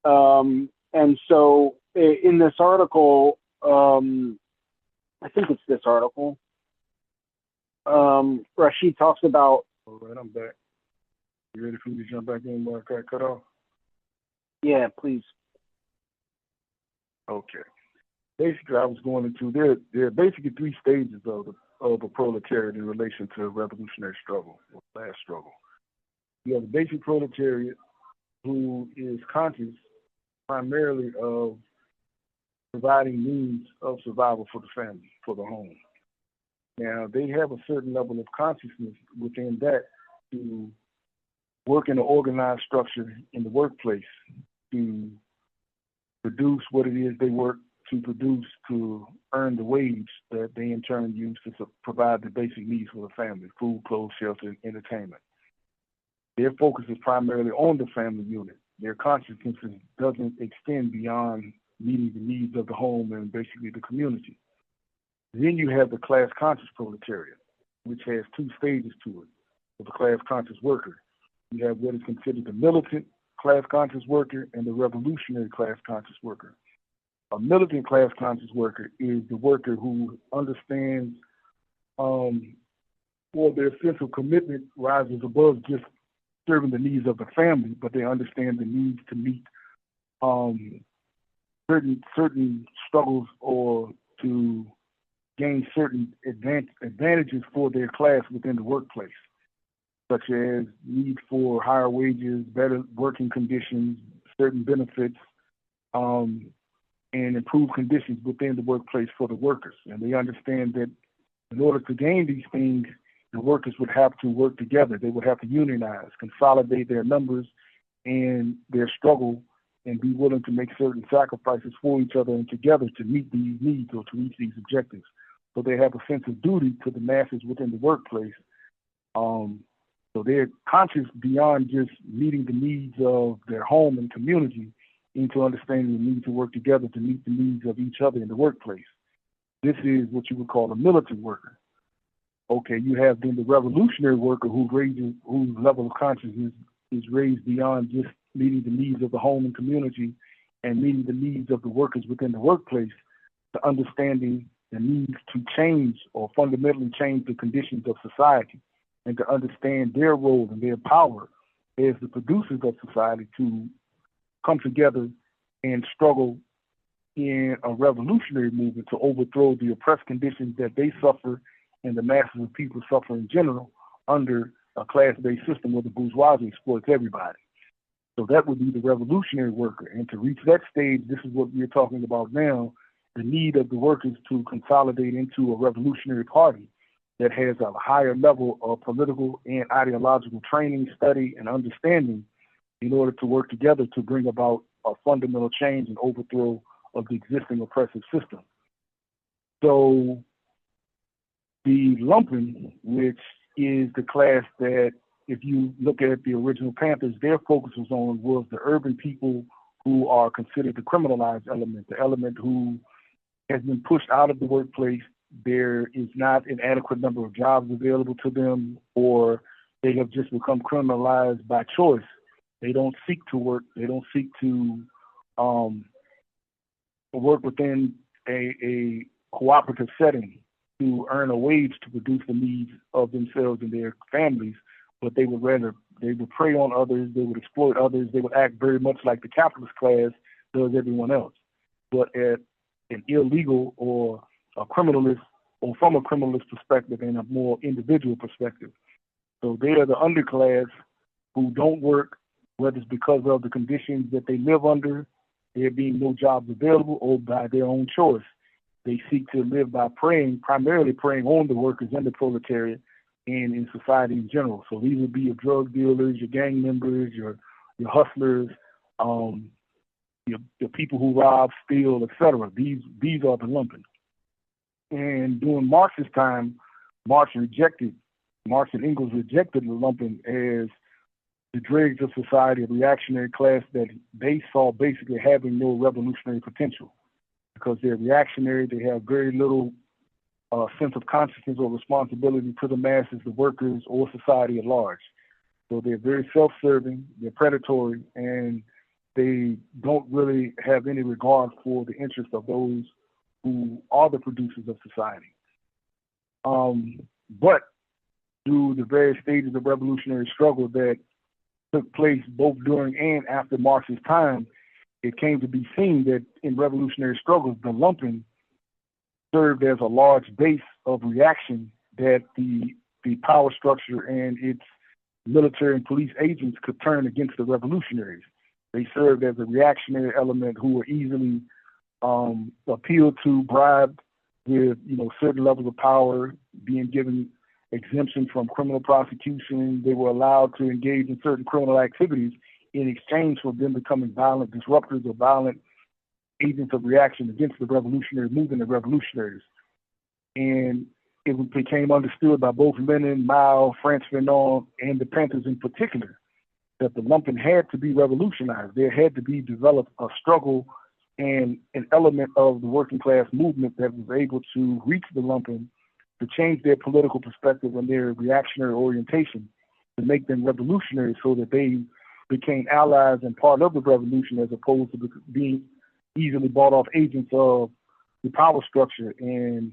And so in this article, I think it's this article, Rashid talks about. All right, I'm back. You ready for me to jump back in where I got cut off? Yeah, please. Okay. Basically, I was going into there are basically three stages of a proletariat in relation to a revolutionary struggle or class struggle. You have the basic proletariat, who is conscious primarily of providing means of survival for the family, for the home. Now, they have a certain level of consciousness within that to work in an organized structure in the workplace to produce what it is they work to produce to earn the wage that they in turn use to provide the basic needs for the family: food, clothes, shelter, and entertainment. Their focus is primarily on the family unit. Their consciousness doesn't extend beyond meeting the needs of the home and basically the community. Then you have the class conscious proletariat, which has two stages to it for the class conscious worker. You have what is considered the militant class conscious worker and the revolutionary class conscious worker. A militant class conscious worker is the worker who understands or their sense of commitment rises above just serving the needs of the family, but they understand the needs to meet certain struggles or to gain certain advantages for their class within the workplace, such as need for higher wages, better working conditions, certain benefits, and improved conditions within the workplace for the workers. And they understand that in order to gain these things, the workers would have to work together. They would have to unionize, consolidate their numbers and their struggle, and be willing to make certain sacrifices for each other and together to meet these needs or to reach these objectives. So they have a sense of duty to the masses within the workplace. So they're conscious beyond just meeting the needs of their home and community into understanding the need to work together to meet the needs of each other in the workplace. This is what you would call a militant worker. Okay, you have then the revolutionary worker whose level of consciousness is raised beyond just meeting the needs of the home and community and meeting the needs of the workers within the workplace to understanding the need to change or fundamentally change the conditions of society and to understand their role and their power as the producers of society to come together and struggle in a revolutionary movement to overthrow the oppressed conditions that they suffer and the masses of people suffer in general under a class-based system where the bourgeoisie exploits everybody. So that would be the revolutionary worker. And to reach that stage, this is what we're talking about now, the need of the workers to consolidate into a revolutionary party that has a higher level of political and ideological training, study, and understanding in order to work together to bring about a fundamental change and overthrow of the existing oppressive system. So the Lumpen, which is the class that, if you look at the original Panthers, their focus was the urban people who are considered the criminalized element, the element who has been pushed out of the workplace. There is not an adequate number of jobs available to them, or they have just become criminalized by choice. They don't seek to work. They don't seek to work within a cooperative setting to earn a wage to produce the needs of themselves and their families, but they would prey on others, they would exploit others, they would act very much like the capitalist class does everyone else, but at an illegal or a criminalist, or from a criminalist perspective and a more individual perspective. So they are the underclass who don't work, whether it's because of the conditions that they live under, there being no jobs available, or by their own choice. They seek to live by primarily preying on the workers and the proletariat and in society in general. So these would be your drug dealers, your gang members, your hustlers, your people who rob, steal, etc. These are the lumpen. And during Marx's time, Marx and Engels rejected the lumpen as the dregs of society, a reactionary class that they saw basically having no revolutionary potential. Because they're reactionary, they have very little sense of consciousness or responsibility to the masses, the workers, or society at large. So they're very self-serving, they're predatory, and they don't really have any regard for the interests of those who are the producers of society. But through the various stages of revolutionary struggle that took place both during and after Marx's time, it came to be seen that in revolutionary struggles, the lumpen served as a large base of reaction that the power structure and its military and police agents could turn against the revolutionaries. They served as a reactionary element who were easily appealed to, bribed with certain levels of power, being given exemption from criminal prosecution. They were allowed to engage in certain criminal activities in exchange for them becoming violent disruptors or violent agents of reaction against the revolutionary movement of revolutionaries. And it became understood by both Lenin, Mao, Frantz Fanon, and the Panthers in particular that the lumpen had to be revolutionized. There had to be developed a struggle and an element of the working class movement that was able to reach the lumpen to change their political perspective and their reactionary orientation to make them revolutionary so that they became allies and part of the revolution as opposed to being easily bought off agents of the power structure and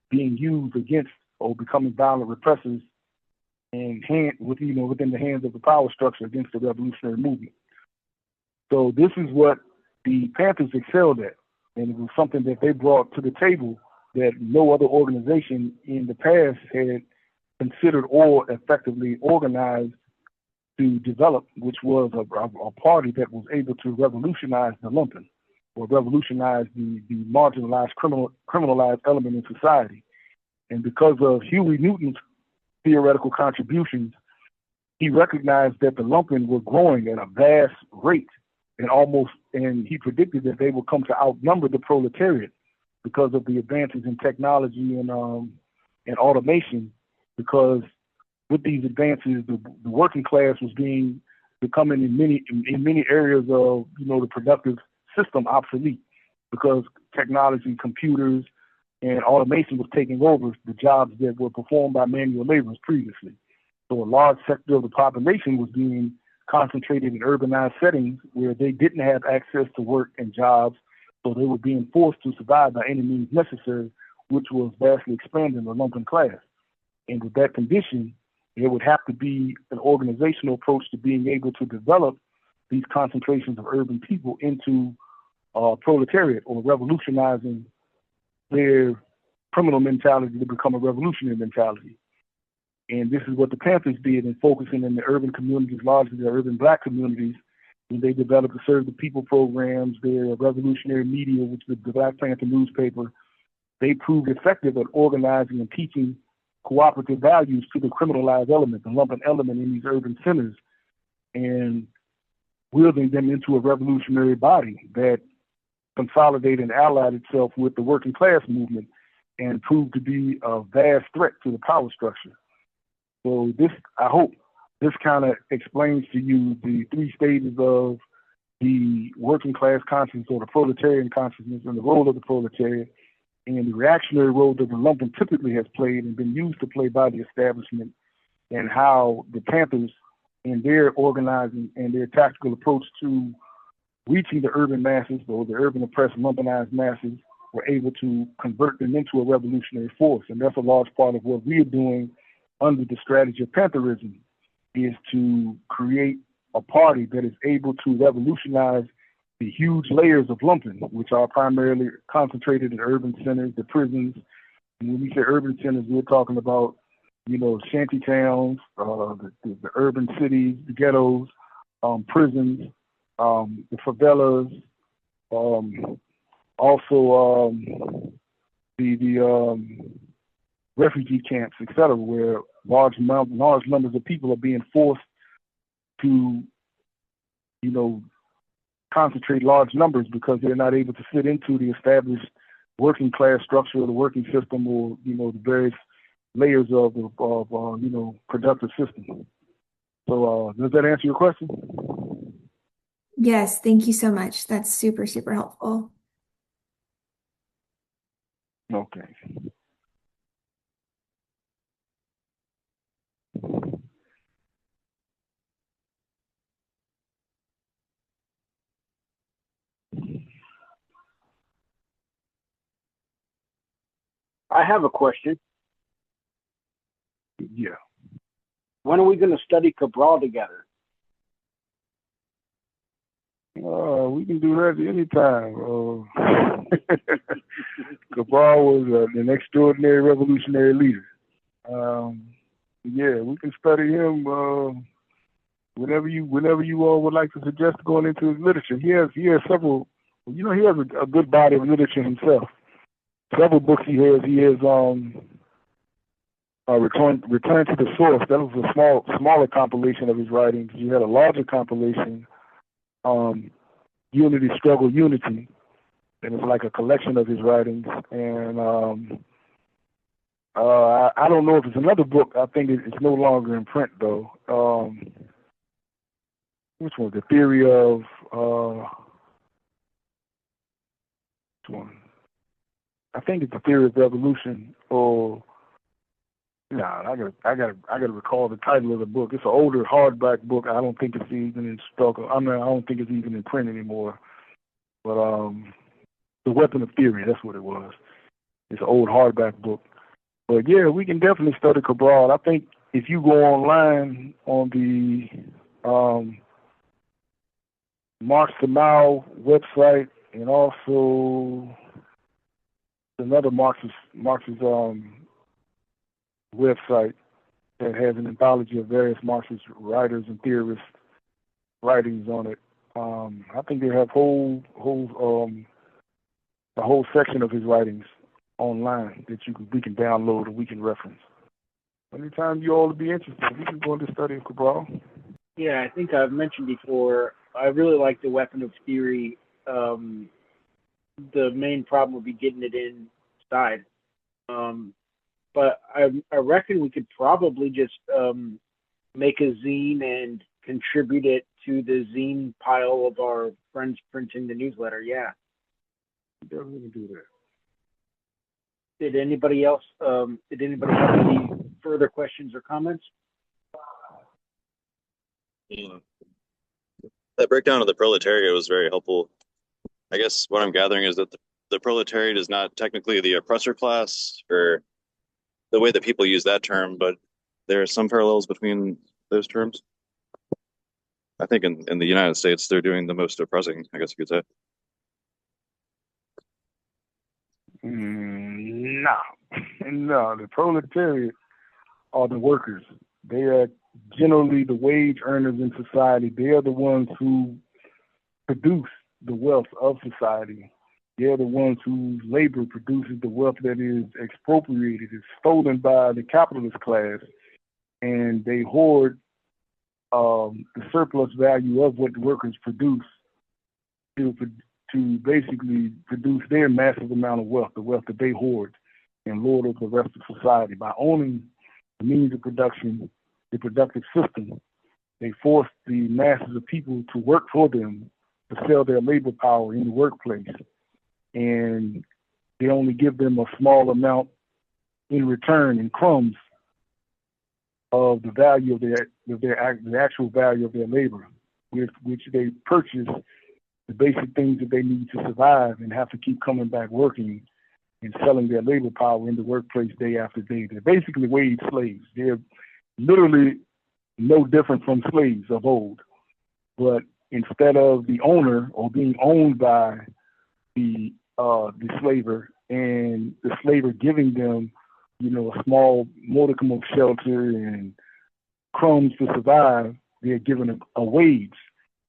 being used against or becoming violent repressors and within the hands of the power structure against the revolutionary movement. So this is what the Panthers excelled at, and it was something that they brought to the table that no other organization in the past had considered or effectively organized to develop, which was a party that was able to revolutionize the lumpen or revolutionize the marginalized, criminalized element in society. And because of Huey Newton's theoretical contributions, he recognized that the lumpen were growing at a vast rate and he predicted that they would come to outnumber the proletariat because of the advances in technology and automation, because with these advances, the working class was becoming in many areas of the productive system obsolete, because technology, computers, and automation was taking over the jobs that were performed by manual laborers previously. So a large sector of the population was being concentrated in urbanized settings where they didn't have access to work and jobs, so they were being forced to survive by any means necessary, which was vastly expanding the lumpen class. And with that condition, there would have to be an organizational approach to being able to develop these concentrations of urban people into proletariat, or revolutionizing their criminal mentality to become a revolutionary mentality. And this is what the Panthers did in focusing in the urban communities, largely the urban Black communities, when they developed the Serve the People programs, their revolutionary media, which was the Black Panther newspaper. They proved effective at organizing and teaching cooperative values to the criminalized element, the lumpen element in these urban centers, and wielding them into a revolutionary body that consolidated and allied itself with the working class movement and proved to be a vast threat to the power structure. So I hope this kind of explains to you the three stages of the working class consciousness or the proletarian consciousness and the role of the proletariat and the reactionary role that the lumpen typically has played and been used to play by the establishment, and how the Panthers in their organizing and their tactical approach to reaching the urban masses, or the urban oppressed lumpenized masses, were able to convert them into a revolutionary force. And that's a large part of what we are doing under the strategy of Pantherism, is to create a party that is able to revolutionize the huge layers of lumpen, which are primarily concentrated in urban centers, the prisons. And when we say urban centers, we're talking about, shanty towns, the urban cities, the ghettos, prisons, the favelas, also the refugee camps, etc., where large numbers of people are being forced to, concentrate large numbers because they're not able to fit into the established working class structure of the working system, or the various layers of productive system. So does that answer your question? Yes, thank you so much. That's super, super helpful. Okay. I have a question. Yeah. When are we going to study Cabral together? We can do that anytime. Cabral was an extraordinary revolutionary leader. Yeah, we can study him whenever you all would like to suggest going into his literature. He has several. He has a good body of literature himself. Several books he has. He has Return to the Source. That was a smaller compilation of his writings. He had a larger compilation, Unity, Struggle, Unity, and it's like a collection of his writings. And I don't know if it's another book. I think it's no longer in print though. Which one? The Theory of which one? I think it's The Theory of Revolution, or I gotta recall the title of the book. It's an older hardback book. I don't think it's even in stock. I don't think it's even in print anymore. But The Weapon of Theory, that's what it was. It's an old hardback book. But yeah, we can definitely study Cabral. I think if you go online on the Marx to Mao website, and also another Marxist website that has an anthology of various Marxist writers and theorists' writings on it. I think they have a whole section of his writings online that we can download and we can reference. Anytime you all would be interested, we can go into study of Cabral. Yeah, I think I've mentioned before, I really like The Weapon of Theory. The main problem would be getting it inside. But I reckon we could probably just make a zine and contribute it to the zine pile of our friends printing the newsletter. Yeah. Definitely do that. Did anybody else have any further questions or comments? That breakdown of the proletariat was very helpful. I guess what I'm gathering is that the proletariat is not technically the oppressor class, or the way that people use that term, but there are some parallels between those terms. I think in the United States, they're doing the most oppressing, I guess you could say. No, the proletariat are the workers. They are generally the wage earners in society. They are the ones who produce the wealth of society. They're the ones whose labor produces the wealth that is expropriated, is stolen by the capitalist class, and they hoard the surplus value of what the workers produce to basically produce their massive amount of wealth, the wealth that they hoard, and lord over the rest of society. By owning the means of production, the productive system, they force the masses of people to work for them, to sell their labor power in the workplace. And they only give them a small amount in return, in crumbs, of the value of the actual value of their labor, which they purchase the basic things that they need to survive and have to keep coming back working and selling their labor power in the workplace day after day. They're basically wage slaves. They're literally no different from slaves of old. But instead of the owner or being owned by the slaver and the slaver giving them, a small modicum of shelter and crumbs to survive, they're given a wage.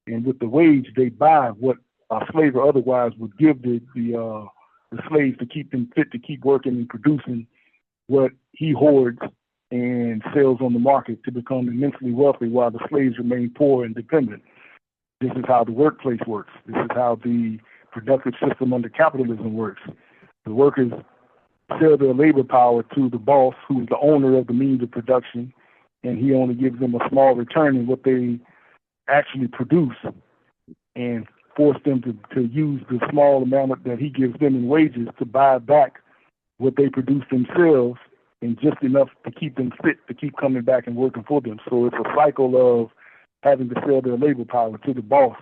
And with the wage, they buy what a slaver otherwise would give the slaves to keep them fit to keep working and producing what he hoards and sells on the market to become immensely wealthy while the slaves remain poor and dependent. This is how the workplace works. This is how the productive system under capitalism works. The workers sell their labor power to the boss, who is the owner of the means of production, and he only gives them a small return in what they actually produce, and force them to use the small amount that he gives them in wages to buy back what they produce themselves, and just enough to keep them fit to keep coming back and working for them. So it's a cycle of having to sell their labor power to the boss.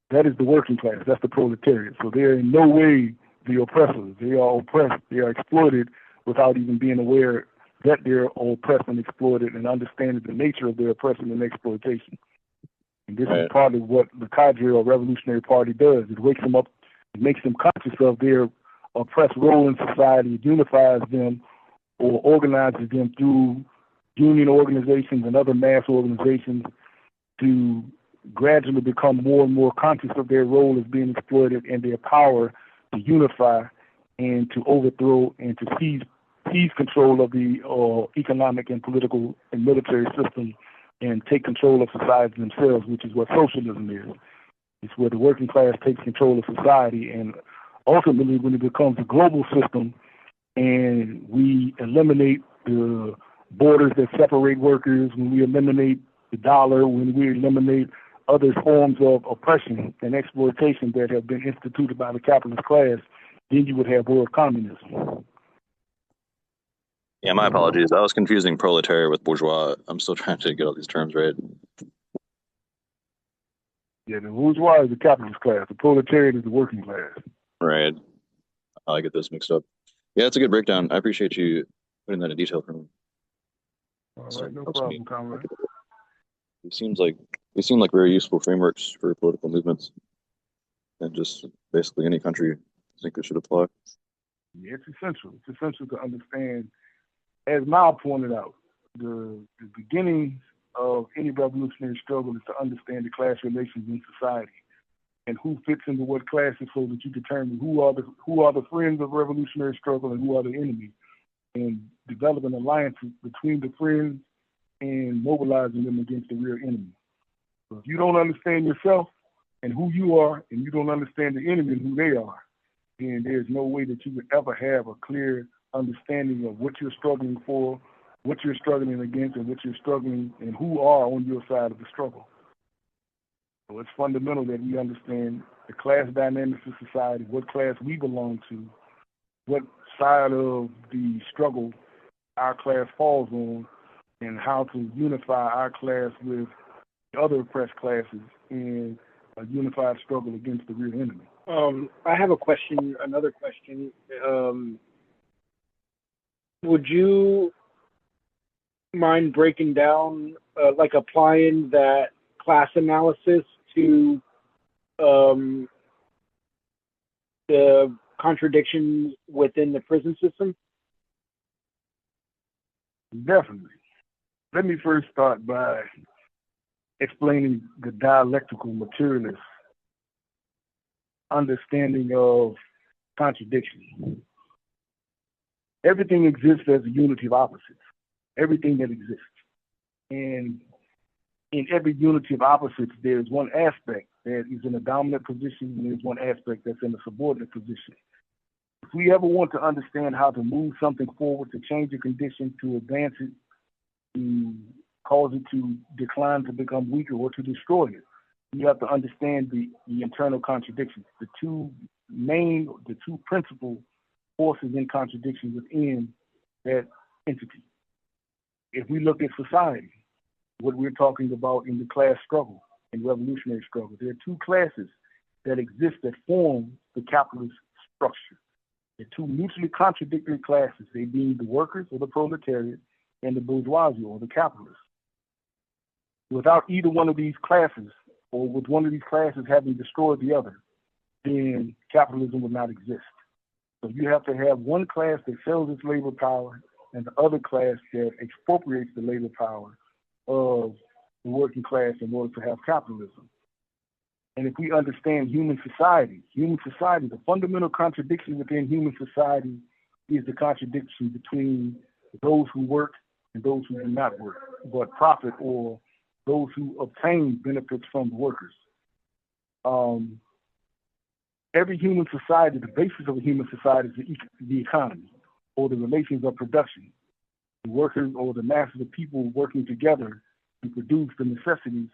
That is the working class. That's the proletariat. So they're in no way the oppressors. They are oppressed. They are exploited without even being aware that they're oppressed and exploited and understanding the nature of their oppression and exploitation. And this is part of what the Cadre or Revolutionary Party does. It wakes them up, it makes them conscious of their oppressed role in society, it unifies them or organizes them through union organizations and other mass organizations to gradually become more and more conscious of their role as being exploited and their power to unify and to overthrow and to seize control of the economic and political and military system and take control of society themselves, which is what socialism is. It's where the working class takes control of society, and ultimately when it becomes a global system and we eliminate the borders that separate workers, when we eliminate the dollar, when we eliminate other forms of oppression and exploitation that have been instituted by the capitalist class, then you would have world communism. Yeah, my apologies. I was confusing proletariat with bourgeois. I'm still trying to get all these terms right. Yeah, the bourgeois is the capitalist class. The proletariat is the working class. Right. I get this mixed up. Yeah, it's a good breakdown. I appreciate you putting that in detail for me. All right, no problem, comrade. They seem like very useful frameworks for political movements, and just basically any country I think it should apply. Yeah, it's essential. It's essential to understand, as Mao pointed out, the beginning of any revolutionary struggle is to understand the class relations in society and who fits into what classes, so that you determine who are the friends of revolutionary struggle and who are the enemies, and developing alliances between the friends and mobilizing them against the real enemy. So if you don't understand yourself and who you are, and you don't understand the enemy and who they are, then there's no way that you would ever have a clear understanding of what you're struggling for, what you're struggling against, and what you're struggling, and who are on your side of the struggle. So it's fundamental that we understand the class dynamics of society, what class we belong to, what side of the struggle our class falls on, and how to unify our class with other oppressed classes in a unified struggle against the real enemy. I have another question. Would you mind breaking down, like applying that class analysis to the contradictions within the prison system? Definitely. Let me first start by explaining the dialectical materialist understanding of contradiction. Everything exists as a unity of opposites. Everything that exists. And in every unity of opposites, there's one aspect that is in a dominant position, and there's one aspect that's in a subordinate position. If we ever want to understand how to move something forward, to change a condition, to advance it, to cause it to decline, to become weaker, or to destroy it, you have to understand the internal contradictions, the two principal forces in contradiction within that entity. If we look at society, what we're talking about in the class struggle and revolutionary struggle, there are two classes that exist that form the capitalist structure. The two mutually contradictory classes, they being the workers or the proletariat and the bourgeoisie or the capitalists. Without either one of these classes, or with one of these classes having destroyed the other, then capitalism would not exist. So you have to have one class that sells its labor power and the other class that expropriates the labor power of the working class in order to have capitalism. And if we understand human society, the fundamental contradiction within human society is the contradiction between those who work and those who do not work, but profit, or those who obtain benefits from the workers. Every human society, the basis of a human society is the economy, or the relations of production. The workers or the masses of people working together to produce the necessities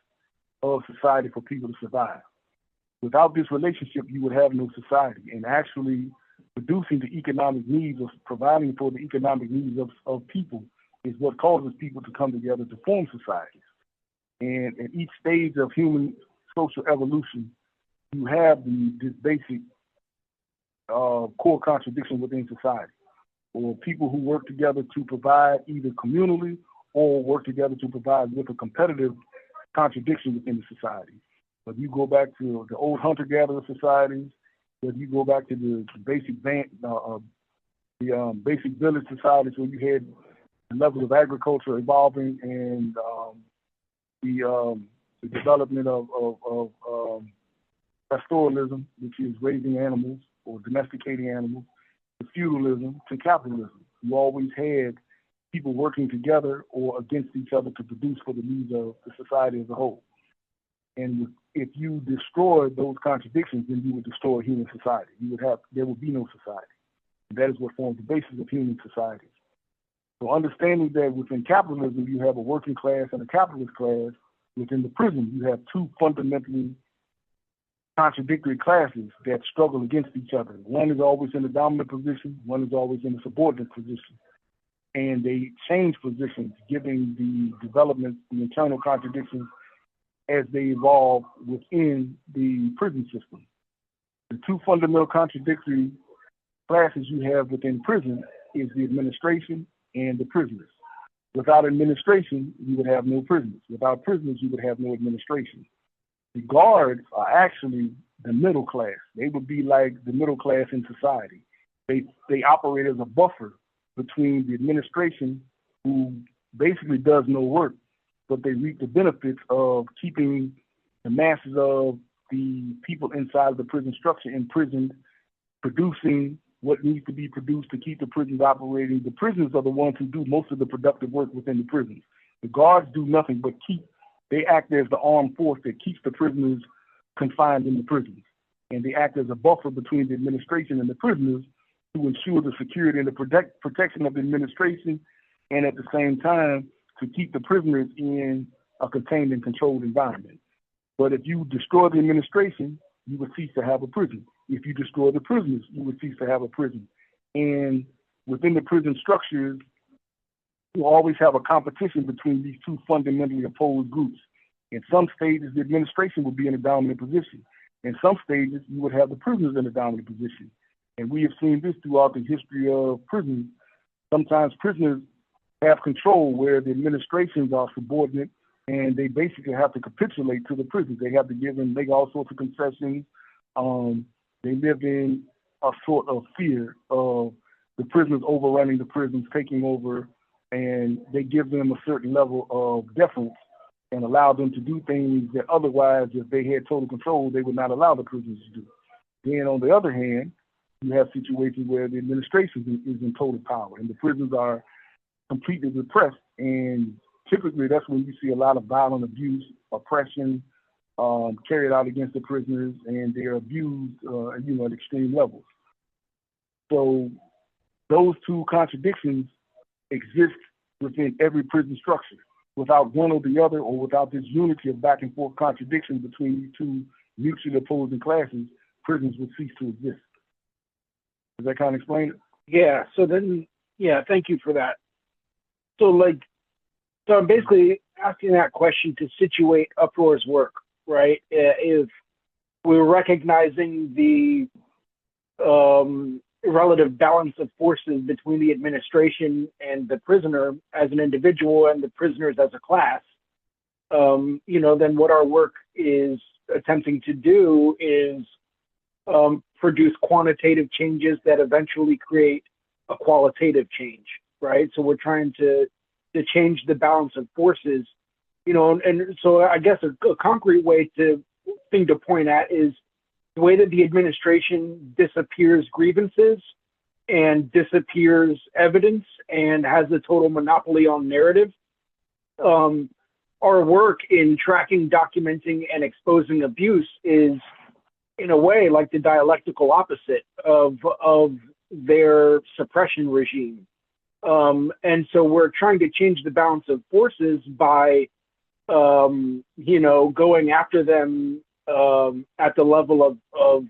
of society for people to survive. Without this relationship, you would have no society. And actually producing the economic needs, or providing for the economic needs of people, is what causes people to come together to form societies. And at each stage of human social evolution, you have this basic core contradiction within society, or people who work together to provide either communally or work together to provide with a competitive contradiction within the society. If you go back to the old hunter-gatherer societies, if you go back to the basic basic village societies where you had the level of agriculture evolving and the development of pastoralism, which is raising animals or domesticating animals, to feudalism, to capitalism. You always had people working together or against each other to produce for the needs of the society as a whole. And if you destroy those contradictions, then you would destroy human society. There would be no society. And that is what forms the basis of human societies. So understanding that within capitalism, you have a working class and a capitalist class, within the prison, you have two fundamentally contradictory classes that struggle against each other. One is always in a dominant position, one is always in a subordinate position. And they change positions, giving the development, the internal contradictions as they evolve within the prison system. The two fundamental contradictory classes you have within prison is the administration and the prisoners. Without administration, you would have no prisoners. Without prisoners, you would have no administration. The guards are actually the middle class. They would be like the middle class in society. They operate as a buffer between the administration, who basically does no work, but they reap the benefits of keeping the masses of the people inside the prison structure imprisoned, producing what needs to be produced to keep the prisons operating. The prisoners are the ones who do most of the productive work within the prisons. The guards do nothing but they act as the armed force that keeps the prisoners confined in the prisons. And they act as a buffer between the administration and the prisoners to ensure the security and the protection of the administration, and at the same time to keep the prisoners in a contained and controlled environment. But if you destroy the administration, you would cease to have a prison. If you destroy the prisoners, you would cease to have a prison. And within the prison structures, you always have a competition between these two fundamentally opposed groups. In some stages, the administration would be in a dominant position. In some stages, you would have the prisoners in a dominant position. And we have seen this throughout the history of prisons. Sometimes prisoners have control where the administrations are subordinate, and they basically have to capitulate to the prisons. They have to make all sorts of concessions. They live in a sort of fear of the prisoners overrunning the prisons, taking over, and they give them a certain level of deference and allow them to do things that otherwise, if they had total control, they would not allow the prisoners to do. Then on the other hand, you have situations where the administration is in total power and the prisons are completely repressed. And typically that's when you see a lot of violent abuse, oppression carried out against the prisoners, and they are abused at extreme levels. So those two contradictions exist within every prison structure. Without one or the other, or without this unity of back and forth contradiction between these two mutually opposing classes, prisons would cease to exist. Does that kind of explain it? Yeah. So then, thank you for that. So I'm basically asking that question to situate Uproar's work, right? If we're recognizing the relative balance of forces between the administration and the prisoner as an individual and the prisoners as a class, then what our work is attempting to do is produce quantitative changes that eventually create a qualitative change, right? So we're trying to change the balance of forces, and so I guess a concrete thing to point at is the way that the administration disappears grievances and disappears evidence and has a total monopoly on narrative. Our work in tracking, documenting, and exposing abuse is, in a way, like the dialectical opposite of their suppression regime. And so we're trying to change the balance of forces by, going after them at the level of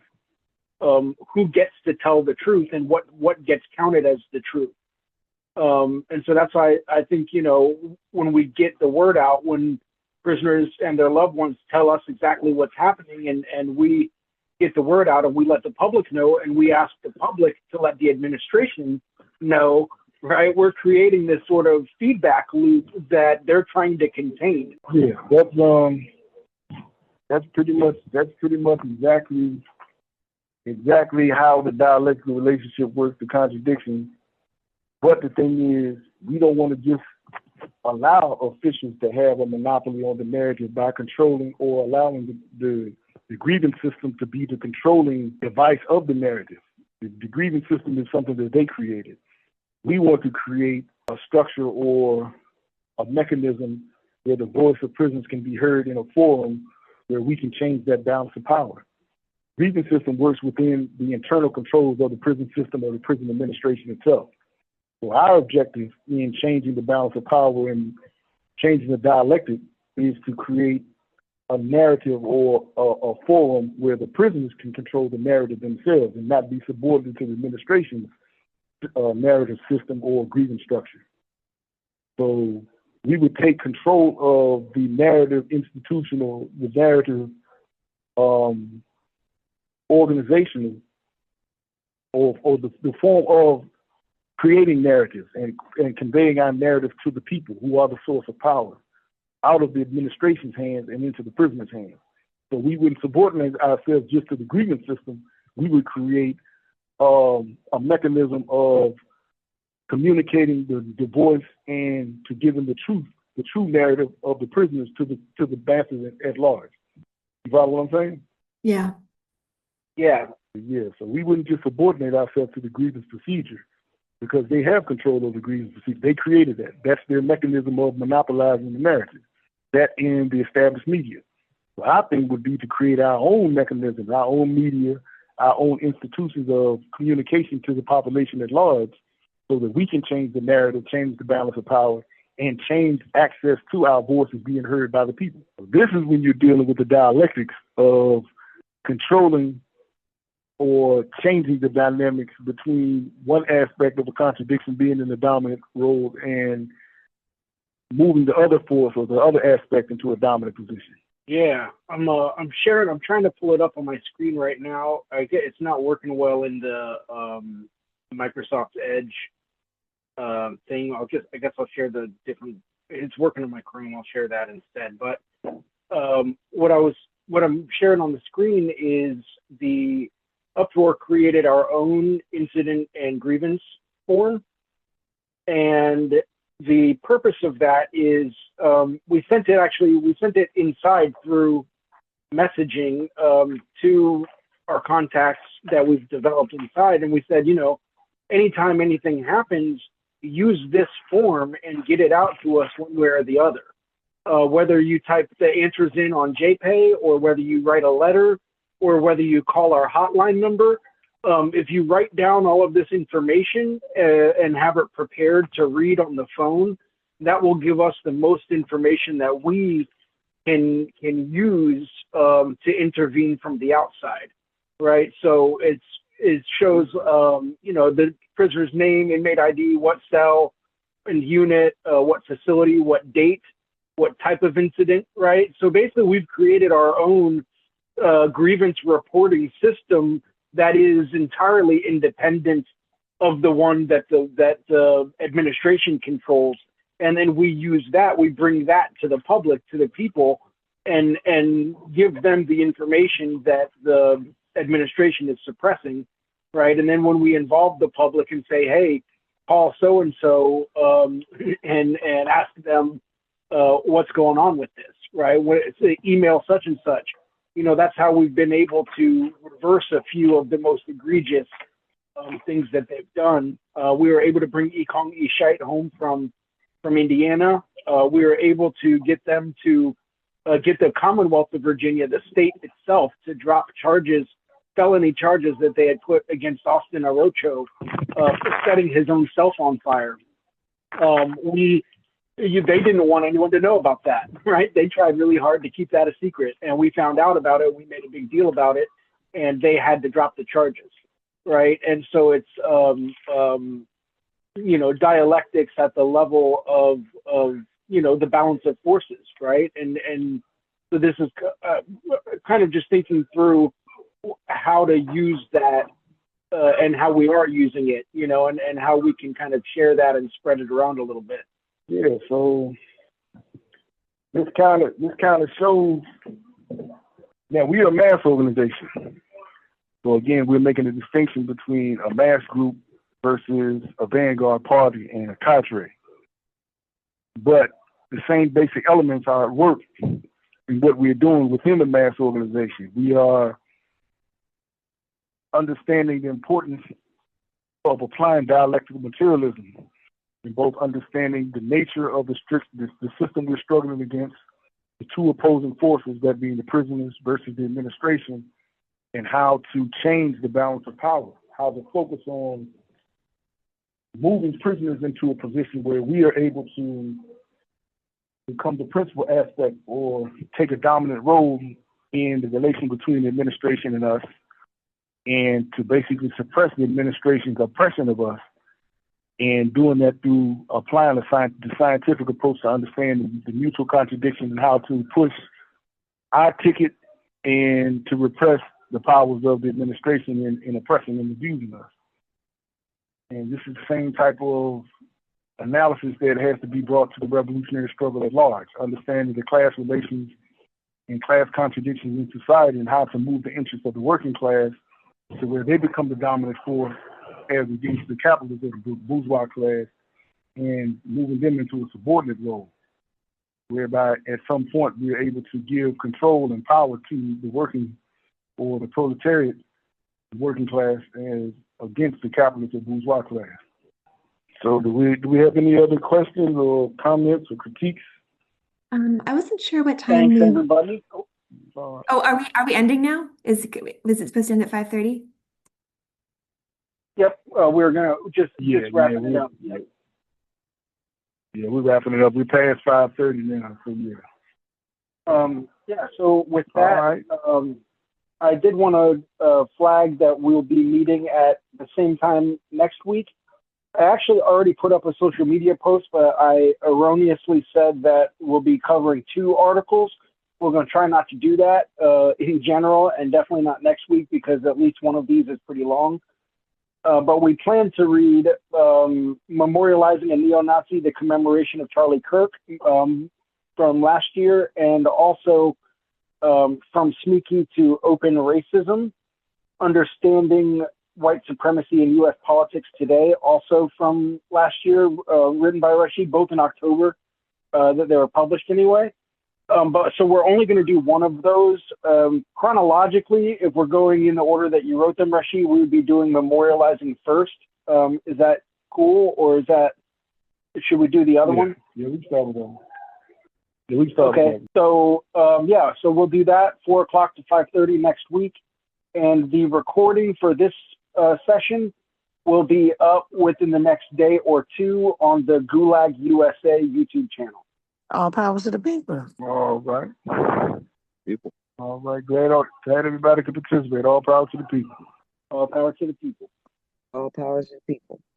who gets to tell the truth and what gets counted as the truth. And so that's why I think, when we get the word out, when prisoners and their loved ones tell us exactly what's happening and we get the word out and we let the public know and we ask the public to let the administration know, right? We're creating this sort of feedback loop that they're trying to contain. Yeah, that's pretty much exactly how the dialectical relationship works, the contradictions. But the thing is, we don't want to just allow officials to have a monopoly on the narrative by controlling or allowing the grievance system to be the controlling device of the narrative. The grievance system is something that they created. We want to create a structure or a mechanism where the voice of prisoners can be heard in a forum where we can change that balance of power. The grievance system works within the internal controls of the prison system or the prison administration itself. So our objective in changing the balance of power and changing the dialectic is to create a narrative or a forum where the prisoners can control the narrative themselves and not be subordinate to the administration's narrative system or grievance structure. So we would take control of the narrative institutional, the narrative organizational, or the form of creating narratives and conveying our narrative to the people who are the source of power, out of the administration's hands and into the prisoner's hands. So we wouldn't subordinate ourselves just to the grievance system. We would create a mechanism of communicating the voice and to giving the true narrative of the prisoners to the masses at large. You follow what I'm saying? Yeah. Yeah. Yeah. So we wouldn't just subordinate ourselves to the grievance procedure because they have control over the grievance procedure. They created that. That's their mechanism of monopolizing the narrative. That in the established media. So our thing would be to create our own mechanisms, our own media, our own institutions of communication to the population at large so that we can change the narrative, change the balance of power, and change access to our voices being heard by the people. So this is when you're dealing with the dialectics of controlling or changing the dynamics between one aspect of a contradiction being in the dominant role and moving the other force or the other aspect into a dominant position. Yeah, I'm sharing. I'm trying to pull it up on my screen right now. It's not working well in the Microsoft Edge thing. I guess I'll share the different. It's working on my Chrome. I'll share that instead. But what I'm sharing on the screen is the Uproar created our own incident and grievance form, and the purpose of that is we sent it inside through messaging to our contacts that we've developed inside. And we said, anytime anything happens, use this form and get it out to us one way or the other. Whether you type the answers in on JPay or whether you write a letter or whether you call our hotline number, if you write down all of this information and have it prepared to read on the phone, that will give us the most information that we can use to intervene from the outside, right? So it shows, the prisoner's name, inmate ID, what cell and unit, what facility, what date, what type of incident, right? So basically we've created our own grievance reporting system that is entirely independent of the one that the administration controls. And then we use that, we bring that to the public, to the people, and give them the information that the administration is suppressing, right? And then when we involve the public and say, hey, call so-and-so and ask them what's going on with this, right? Say email such and such. You know, that's how we've been able to reverse a few of the most egregious things that they've done. We were able to bring Ekong Ishite home from Indiana. We were able to get them to get the Commonwealth of Virginia, the state itself, to drop charges, felony charges that they had put against Austin Arocho for setting his own self on fire. They didn't want anyone to know about that, right? They tried really hard to keep that a secret, and we found out about it. We made a big deal about it, and they had to drop the charges, right? And so it's you know, dialectics at the level of you know, the balance of forces, right? And so this is kind of just thinking through how to use that and how we are using it, you know, and how we can kind of share that and spread it around a little bit. Yeah, so this kind of shows that we are a mass organization. So again, we're making a distinction between a mass group versus a vanguard party and a cadre. But the same basic elements are at work in what we're doing within the mass organization. We are understanding the importance of applying dialectical materialism, in both understanding the nature of the system we're struggling against, the two opposing forces, that being the prisoners versus the administration, and how to change the balance of power, how to focus on moving prisoners into a position where we are able to become the principal aspect or take a dominant role in the relation between the administration and us, and to basically suppress the administration's oppression of us, and doing that through applying the scientific approach to understand the mutual contradictions and how to push our ticket and to repress the powers of the administration in oppressing and abusing us. And this is the same type of analysis that has to be brought to the revolutionary struggle at large, understanding the class relations and class contradictions in society and how to move the interests of the working class to where they become the dominant force as against the capitalists of the bourgeois class, and moving them into a subordinate role, whereby at some point we are able to give control and power to the working or the proletariat, the working class, as against the capitalist or bourgeois class. So do we have any other questions or comments or critiques? I wasn't sure what time. Thanks, everybody. Oh, are we ending now? Was it supposed to end at 5:30? Yep, we're gonna just wrapping it up. Yeah, we're wrapping it up. We passed 5:30 now, so yeah. So with that, I did want to flag that we'll be meeting at the same time next week. I actually already put up a social media post, but I erroneously said that we'll be covering 2 articles. We're going to try not to do that in general, and definitely not next week, because at least one of these is pretty long. But we plan to read Memorializing a Neo-Nazi, the commemoration of Charlie Kirk from last year, and also From Sneaky to Open Racism, Understanding White Supremacy in U.S. Politics Today, also from last year, written by Rashid, both in October, that they were published anyway. But so we're only going to do one of those. Chronologically, if we're going in the order that you wrote them, Rashid, we would be doing Memorializing first. Is that cool, or should we do the other one? Yeah, we start with that. Yeah, we start okay, with that. so so we'll do that 4 o'clock to 5:30 next week, and the recording for this session will be up within the next day or 2 on the Gulag USA YouTube channel. All powers to the people. All right. People. All right. Glad everybody could participate. All power to the people. All power to the people. All powers to the people.